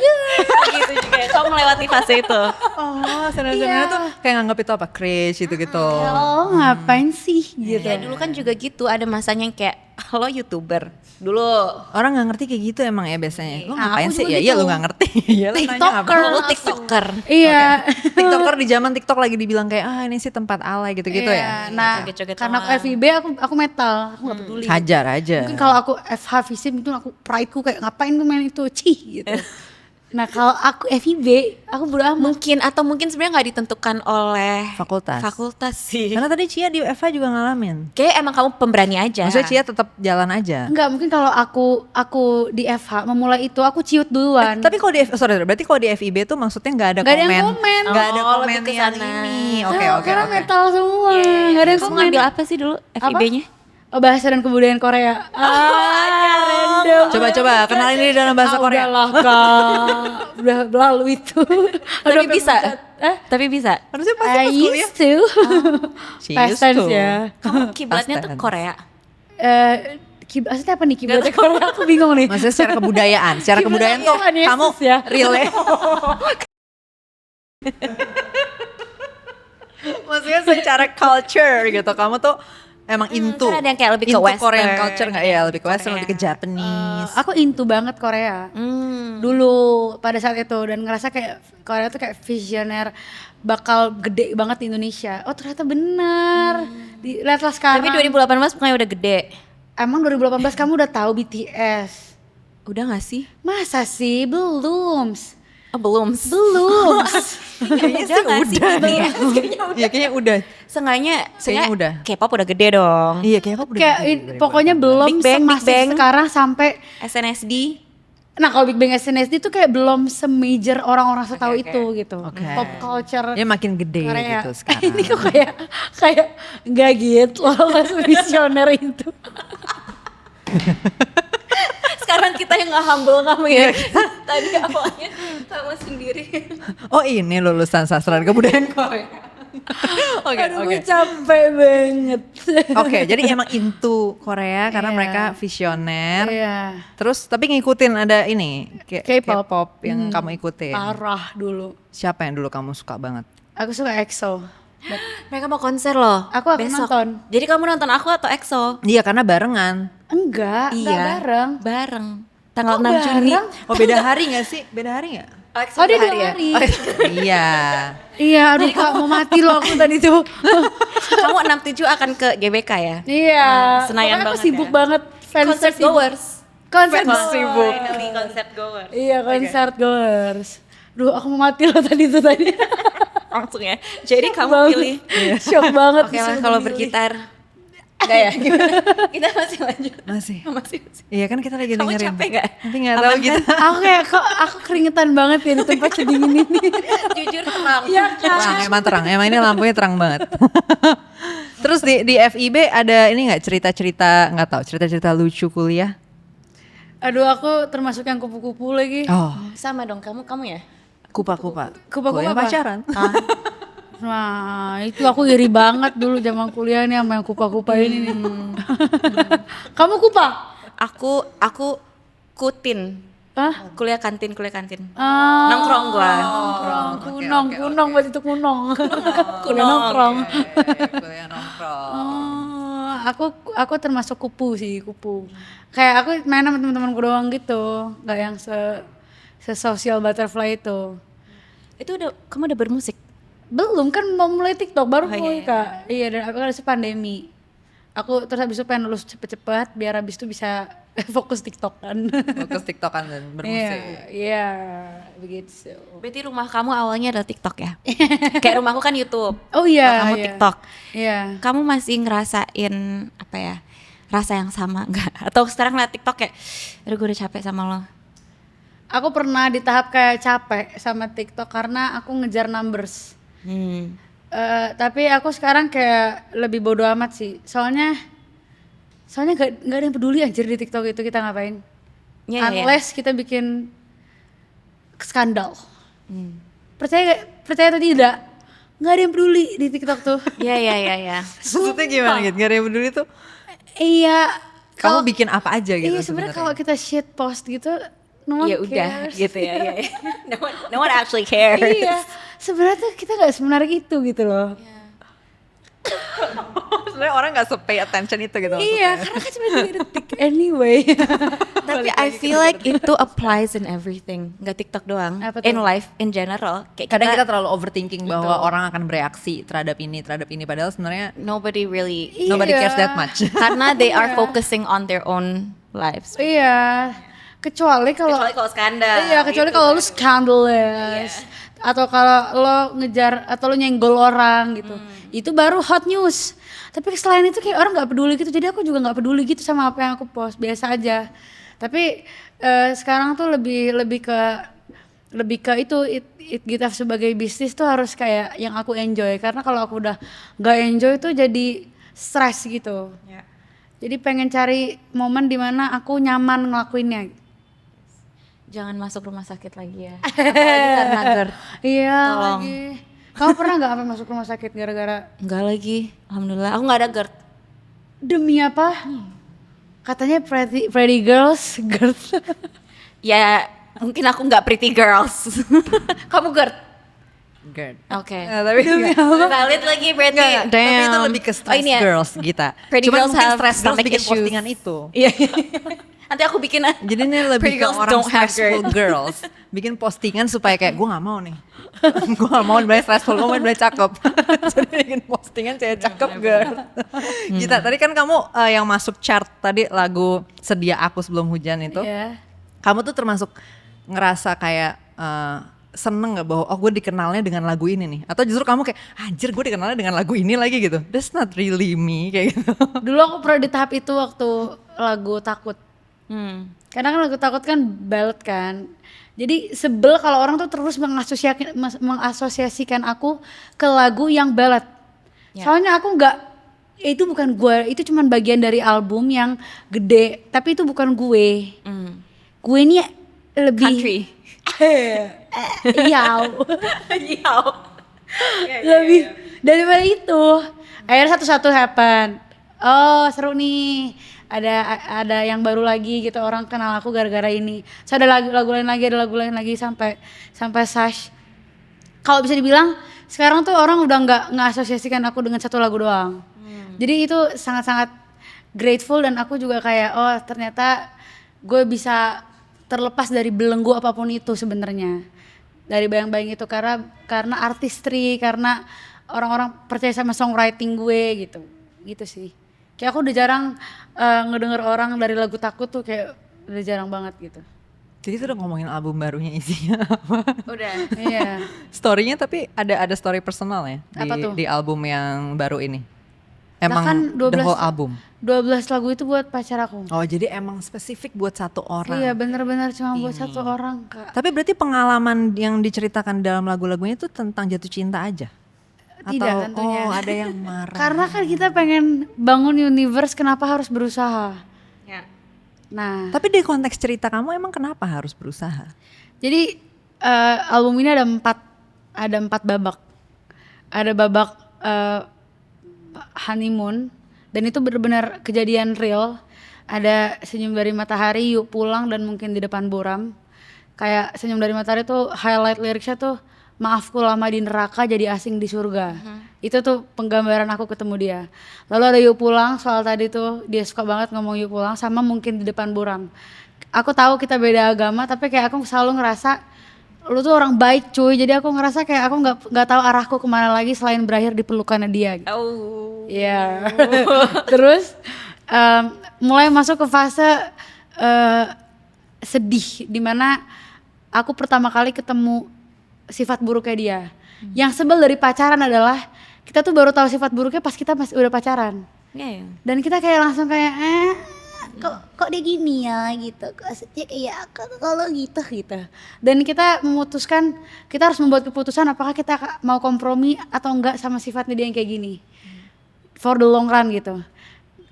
Gitu juga. Kamu melewati fase itu. Oh, sebenarnya tuh kayak nganggap itu apa, cringe gitu-gitu. Oh ngapain sih gitu. Ya dulu kan juga gitu, ada masanya yang kayak halo YouTuber. Dulu Orang nggak ngerti kayak gitu emang ya biasanya. Lu Nah, ngapain aku sih? juga Ya iya gitu. lu nggak ngerti. Ya lu nanya apa? TikToker. lu TikToker. Iya. TikToker di zaman TikTok lagi dibilang kayak ini sih tempat alay gitu-gitu ya. Nah, Joget-joget karena aku doang. FIB aku metal, aku gak peduli. Hajar aja. Mungkin kalau aku FH Visip itu aku prideku kayak ngapain tuh main itu, cih gitu. Nah kalau aku FIB, aku bodo amat. Mungkin sebenarnya nggak ditentukan oleh Fakultas. sih. Karena tadi Cia di FH juga ngalamin. Kayak emang kamu pemberani aja. Maksudnya Cia tetap jalan aja. Enggak, mungkin kalau aku di FH memulai itu aku ciut duluan. Tapi kalau berarti kalau di FIB tuh maksudnya nggak ada Nggak ada komen. yang komen. Nggak ada Oh, komen lebih ke yang sana. ini. Nah, Oke. karena metal semua, nggak ada yang Kamu komen. ngambil apa sih dulu FIB-nya? Oh, bahasa dan kebudayaan Korea. Random. Coba kenalin diri dalam bahasa Korea. Udahlah Kak, udah berlalu itu. Tapi bisa. Eh? Tapi bisa. Harusnya pasti I pas kuliah. used to. She Past used tense to. ya. Kamu kiblatnya tuh Past tense. Korea. Maksudnya apa nih kiblatnya Korea? Aku bingung nih. Maksudnya secara kebudayaan. Secara kebudayaan tuh Tuhan Yesus kamu ya. real ya. Maksudnya secara culture gitu. Kamu tuh emang into. kan ada yang kayak lebih ke into western. Korean culture nggak ya? Lebih ke western, Korea. lebih ke Japanese. Aku into banget Korea. Dulu pada saat itu dan ngerasa kayak Korea tuh kayak visioner bakal gede banget di Indonesia. Oh ternyata bener. Lihatlah sekarang. Tapi 2018 pokoknya udah gede. Emang 2018 kamu udah tahu BTS? Udah gak sih? Masa sih? Belum. Oh, belum. Belum. Kayaknya sih nggak sih? udah nih. Iya kayaknya udah. Seenggaknya udah. K-pop udah gede dong. Iya kayaknya udah. Kayak gede dari pokoknya belum Big Bang, Big semasif Bang. sekarang sampai. SNSD. Nah kalau Big Bang SNSD tuh kayak belum semajor orang-orang setahu Oke. itu gitu. Oke. Pop culture Ya makin gede Korea. gitu sekarang. Ini kok kayak nggak gitu loh visioner itu. Sekarang kita yang gak humble kamu ya. Tadi awalnya kamu sendiri. Oh ini lulusan sastra dan kebudayaan Korea. Oke. Gue capek banget. Oke, jadi emang into Korea karena Iya. mereka visioner. Iya. Terus tapi ngikutin ada ini K-pop. K-pop yang kamu ikutin. Parah dulu. Siapa yang dulu kamu suka banget? Aku suka EXO. Mereka mau konser loh. Aku akan besok. nonton. Jadi kamu nonton aku atau EXO? Iya karena barengan. Enggak bareng. Bareng. Tanggal Kok 6 Juni. bareng? Oh beda hari gak sih? Beda hari gak? EXO Oh dia 2 ya? hari. Iya. Iya aduh kak mau mati loh aku tadi tuh. Kamu 67 akan ke GBK ya? Iya. Senayan Pokoknya aku banget sibuk ya. banget. Fans Concert sibuk. goers. Concert Fans goers. sibuk. Finally concert goers. Iya concert goers. Duh aku mau mati loh tadi tuh tadi. Langsung ya. Jadi kamu Banget. pilih. Shock banget. Oke lah disuruh kalau milih. bergitar. Enggak ya? Gimana? Kita masih lanjut. Masih. Masih. Iya kan kita lagi Kamu dengerin. capek gak? Tapi gak tahu gitu. Aku kayak kok aku keringetan banget ya di tempat sedingin ini. Jujur tenang. Iya kan. Terang, emang terang. Emang ini lampunya terang banget. Terus di FIB ada ini nggak cerita-cerita nggak tahu cerita-cerita lucu kuliah? Aduh aku termasuk yang kupu-kupu lagi. Oh, Sama dong kamu ya? kupa-kupa. Kupa-kupa Kuliah apa? pacaran. Nah, itu aku iri banget dulu zaman kuliah nih sama yang kupa-kupa ini nih. Kamu kupa? Aku kutin. Hah? Kuliah kantin. Ah, Nongkrong gua. kunong buat itu kunong. Kuliah nongkrong. Kuliah nongkrong. Oh, aku termasuk kupu. Kayak aku main sama teman-temanku doang gitu, nggak yang se-social butterfly itu. Itu kamu udah bermusik? Belum kan mau mulai TikTok baru Oh, mulai iya. Kak. Iya dan aku kan habis itu pandemi. Aku terus habis itu pengen lulus cepet-cepet biar habis itu bisa fokus TikTok kan. Fokus TikTokan dan bermusik. Iya, begitu. Berarti rumah kamu awalnya adalah TikTok ya? Kayak rumahku kan YouTube. Oh iya, Kalau kamu iya. TikTok. Iya. Kamu masih ngerasain apa ya? Rasa yang sama enggak? Atau sekarang liat TikTok kayak aduh gue udah capek sama lo. Aku pernah di tahap kayak capek sama TikTok karena aku ngejar numbers. Tapi aku sekarang kayak lebih bodo amat sih. Soalnya gak ada yang peduli anjir di TikTok itu kita ngapain. Iya, iya. Unless kita bikin skandal. Percaya atau tidak? Nggak ada yang peduli di TikTok tuh. Iya. Maksudnya gimana gitu? Gak ada yang peduli tuh. Iya. Kamu bikin apa aja gitu Iya sebenarnya kalau kita shit post gitu, no one Ya udah cares. gitu ya. Iya. No one actually cares. Iya. Sebenarnya tuh kita nggak semenarik itu gitu loh. Sebenarnya orang gak pay attention itu gitu. Iya, karena kan cuma 3 detik anyway. Tapi I feel like itu applies in everything, nggak TikTok doang. Apa tuh? In life in general. Kayak Kadang kita terlalu overthinking bahwa Betul. orang akan bereaksi terhadap ini padahal sebenarnya nobody really nobody Iya. cares that much. karena they are focusing on their own lives. Iya. Kecuali kalau skandal. Iya, kecuali kalau lu scandalous. Atau kalau lo ngejar atau lo nyenggol orang gitu. Itu baru hot news. Tapi selain itu kayak orang nggak peduli gitu. Jadi aku juga nggak peduli gitu sama apa yang aku post, biasa aja. Tapi sekarang tuh lebih ke itu it kita sebagai bisnis tuh harus kayak yang aku enjoy, karena kalau aku udah nggak enjoy tuh jadi stres gitu. Ya. Jadi pengen cari momen dimana aku nyaman ngelakuinnya. Jangan masuk rumah sakit lagi ya. Apalagi karena GERD. Iya Tolong. lagi. Kamu pernah nggak sampai masuk rumah sakit gara-gara Enggak lagi. Alhamdulillah. Aku nggak ada GERD. demi apa? Katanya pretty girls, girls. Ya mungkin aku nggak pretty girls. Kamu GERD. GERD. Oke. Tapi Valid lagi berarti. Enggak, tapi itu lebih ke stress ini ya. girls Gita. Pretty Cuman girls mungkin have stress girls stomach bikin issues. postingan itu. Iya. Nanti aku bikin Jadi ini lebih Pretty ke girls orang don't have stressful GERD. girls bikin postingan supaya kayak gue gak mau nih. Gue gak mau mulai stressful, gue mau mulai cakep. Jadi bikin postingan cewek cakep GERD. Gita, tadi kan kamu yang masuk chart tadi lagu Sedia Aku Sebelum Hujan itu. Iya. Kamu tuh termasuk ngerasa kayak seneng gak bahwa oh gue dikenalnya dengan lagu ini nih, atau justru kamu kayak anjir gue dikenalnya dengan lagu ini lagi gitu, that's not really me kayak gitu. Dulu aku pernah di tahap itu waktu lagu Takut. Karena kan lagu Takut kan ballad kan. Jadi sebel kalau orang tuh terus mengasosiasikan aku ke lagu yang ballad. Ya. Soalnya aku nggak, itu bukan gue, itu cuman bagian dari album yang gede, tapi itu bukan gue. Gue ini lebih Country. Yau. Lebih daripada itu. Akhirnya satu-satu happen. Oh seru nih. Ada yang baru lagi gitu, orang kenal aku gara-gara ini. So ada lagu lain lagi sampai Sash. Kalau bisa dibilang sekarang tuh orang udah nggak ngasosiasikan aku dengan satu lagu doang. Jadi itu sangat-sangat grateful, dan aku juga kayak oh ternyata gue bisa terlepas dari belenggu apapun itu sebenarnya, dari bayang-bayang itu, karena artistry, karena orang-orang percaya sama songwriting gue gitu sih. Kayak aku udah jarang ngedenger orang dari lagu Takut tuh, kayak udah jarang banget gitu. Jadi itu udah ngomongin album barunya isinya apa? Udah. Iya. Storynya tapi ada story personal ya Apa tuh? di album yang baru ini. Emang Bahkan the whole album. 12 lagu itu buat pacar aku. Oh jadi emang spesifik buat satu orang. Iya bener-bener cuma buat satu orang Kak. Tapi berarti pengalaman yang diceritakan dalam lagu-lagunya itu tentang jatuh cinta aja? Tidak Atau tentunya. oh ada yang marah? Karena kan kita pengen bangun universe, kenapa harus berusaha? Ya. Nah, Tapi di konteks cerita kamu emang kenapa harus berusaha? jadi album ini ada empat babak. ada babak honeymoon dan itu benar-benar kejadian real. Ada senyum dari matahari, yuk pulang, dan mungkin di depan buram. Kayak senyum dari matahari tuh highlight liriknya tuh, maafku lama di neraka jadi asing di surga. Itu tuh penggambaran aku ketemu dia. Lalu ada yuk pulang, soal tadi tuh dia suka banget ngomong yuk pulang, sama mungkin di depan buram. Aku tahu kita beda agama, tapi kayak aku selalu ngerasa lu tuh orang baik cuy. Jadi aku ngerasa kayak aku nggak tahu arahku kemana lagi selain berakhir di pelukannya dia. Gitu. Oh. Iya. Terus mulai masuk ke fase sedih, dimana aku pertama kali ketemu sifat buruknya dia. Yang sebel dari pacaran adalah kita tuh baru tahu sifat buruknya pas kita masih udah pacaran. Iya. Dan kita kayak langsung kayak kok dia gini ya gitu, kok aslinya kayak kalau gitu. Dan kita memutuskan, kita harus membuat keputusan apakah kita mau kompromi atau enggak sama sifatnya dia yang kayak gini for the long run gitu.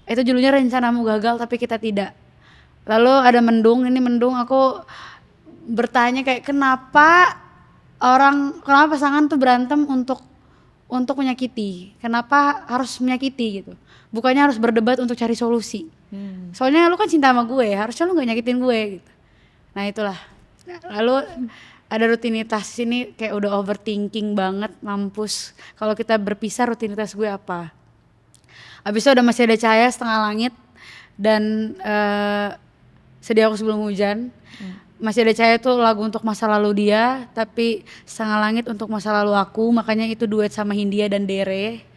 Itu judulnya rencanamu gagal tapi kita tidak. Lalu ada mendung, ini mendung aku bertanya kayak kenapa pasangan tuh berantem untuk menyakiti, kenapa harus menyakiti gitu, bukannya harus berdebat untuk cari solusi. Soalnya lu kan cinta sama gue, harusnya lu gak nyakitin gue gitu. Nah itulah. Lalu ada rutinitas ini kayak udah overthinking banget, mampus. Kalau kita berpisah rutinitas gue apa? Abis itu udah masih ada cahaya setengah langit dan sedih aku sebelum hujan. Masih ada cahaya tuh lagu untuk masa lalu dia, tapi setengah langit untuk masa lalu aku. Makanya itu duet sama Hindia dan Dere.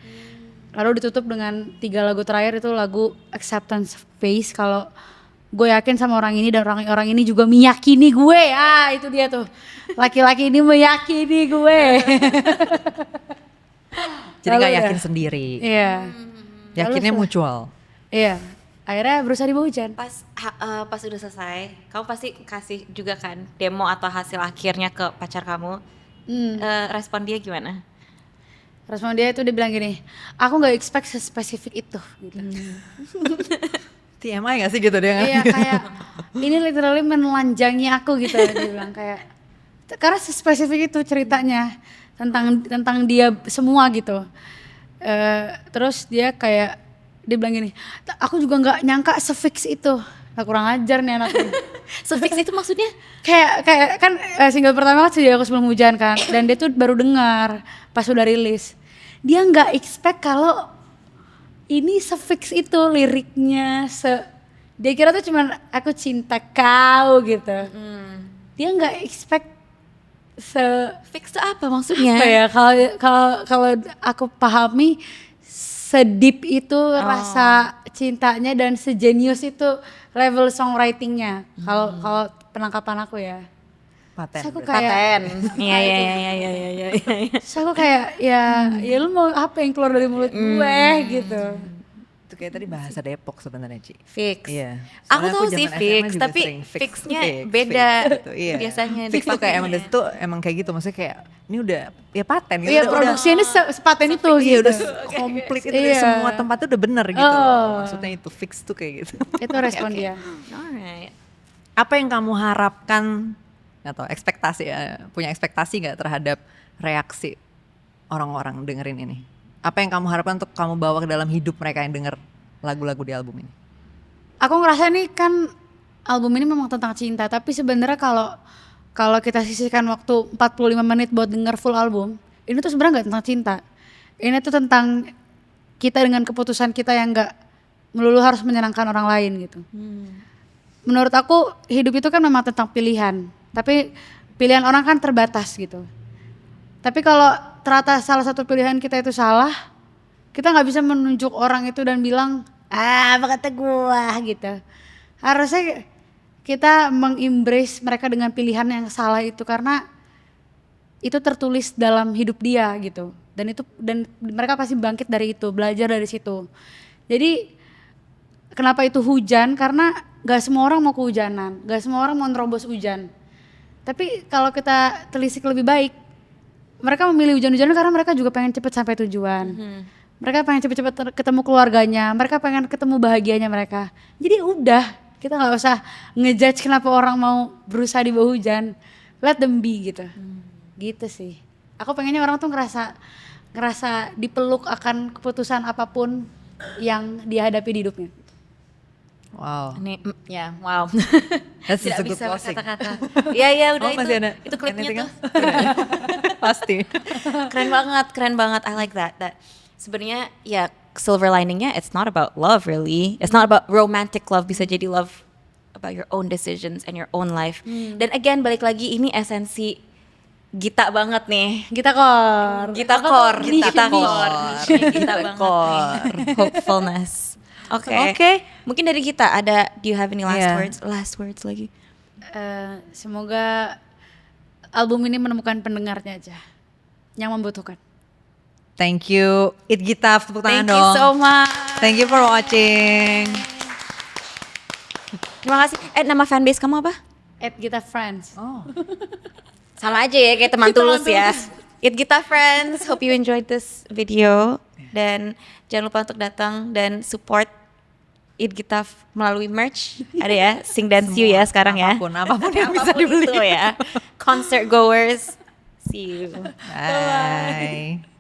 Lalu ditutup dengan 3 lagu terakhir, itu lagu Acceptance Phase. Kalau gue yakin sama orang ini dan orang ini juga meyakini gue. Itu dia tuh. Laki-laki ini meyakini gue. Jadi gak yakin sendiri. Iya. Yakinnya mutual. Iya. Akhirnya berusaha di bawah hujan. Pas udah selesai, kamu pasti kasih juga kan demo atau hasil akhirnya ke pacar kamu. Respon dia gimana? Respon dia itu dia bilang gini, aku gak expect sespesifik itu gitu. TMI gak sih gitu dia? Iya kayak ini literally menelanjangi aku gitu. Dia bilang kayak, karena sespesifik itu ceritanya tentang dia semua gitu. Terus dia bilang gini, aku juga gak nyangka sefix itu. Nah, kurang ajar nih anaknya. Sefix itu maksudnya? Kayak kan single pertama kan Sedih Aku Sebelum Hujan kan, dan dia tuh baru dengar pas udah rilis. Dia nggak expect kalau ini sefix itu liriknya, dia kira tuh cuman aku cinta kau gitu. Dia nggak expect Fix itu apa maksudnya? apa ya, kalau aku pahami sedip itu rasa cintanya dan sejenius itu level songwritingnya. Kalau penangkapan aku ya. Paten. Aku kayak Iya. Terus aku kayak ya lu mau apa yang keluar dari mulut gue gitu. Itu kayak tadi bahasa Depok sebenarnya Ci. Fix. Iya. Aku Soalnya tahu zaman sih SMA fix, juga tapi sering fixnya fix beda. gitu, iya. Biasanya Fix tuh kayak emang dipakainya. itu emang kayak gitu, maksudnya kayak ini udah ya paten gitu. Iya udah- produksinya ini sepaten itu Iya gitu. udah komplit itu Iya. semua tempat tuh udah bener gitu. Oh. Maksudnya itu fix tuh kayak gitu. Itu respon dia. Alright. Apa yang kamu harapkan atau ekspektasi punya ekspektasi nggak terhadap reaksi orang-orang dengerin ini? Apa yang kamu harapkan untuk kamu bawa ke dalam hidup mereka yang denger lagu-lagu di album ini? Aku ngerasa nih kan album ini memang tentang cinta, tapi sebenarnya kalau kita sisihkan waktu 45 menit buat denger full album, ini tuh sebenarnya nggak tentang cinta. Ini tuh tentang kita dengan keputusan kita yang nggak melulu harus menyenangkan orang lain gitu. Menurut aku hidup itu kan memang tentang pilihan, tapi pilihan orang kan terbatas gitu. Tapi kalau ternyata salah satu pilihan kita itu salah, kita nggak bisa menunjuk orang itu dan bilang apa kata gua gitu. Harusnya kita mengembrace mereka dengan pilihan yang salah itu, karena itu tertulis dalam hidup dia gitu. Dan mereka pasti bangkit dari itu, belajar dari situ. Jadi kenapa itu hujan? Karena gak semua orang mau kehujanan, gak semua orang mau nerobos hujan. Tapi kalau kita telisik lebih baik, mereka memilih hujan-hujanan karena mereka juga pengen cepet sampai tujuan. Mereka pengen cepet-cepet ketemu keluarganya, mereka pengen ketemu bahagianya mereka. Jadi udah, kita gak usah ngejudge kenapa orang mau berusaha di bawah hujan. Let them be gitu. Gitu sih. Aku pengennya orang tuh ngerasa ngerasa dipeluk akan keputusan apapun yang dia hadapi di hidupnya. Wow. Ini, ya, wow. That's a Tidak good bisa closing. berkata-kata. Iya, udah Oh, masih ada itu klipnya anything tuh. else? Pasti. Keren banget. I like that. That sebenarnya ya silver liningnya, it's not about love really. It's not about romantic love. Bisa jadi love about your own decisions and your own life. Dan again, balik lagi ini esensi Gita banget nih. Gita core. Gita core. Gita core. Gita banget nih. Hopefulness. Oke. Mungkin dari Gita ada, do you have any last Yeah. words? Last words lagi. Semoga album ini menemukan pendengarnya aja yang membutuhkan. Thank you. It Gita, tepuk tangan Thank dong. you so much. Thank you for watching. Terima kasih. Nama fanbase kamu apa? @Gita Friends. Oh. Sama aja ya kayak teman tulus ya. It Gita Friends. Hope you enjoyed this video. Dan jangan lupa untuk datang dan support It Gita melalui merch. Ada ya, Sing Dance You ya sekarang ya. Apapun yang bisa dibeli. Itu ya. Concert goers. See you. Bye.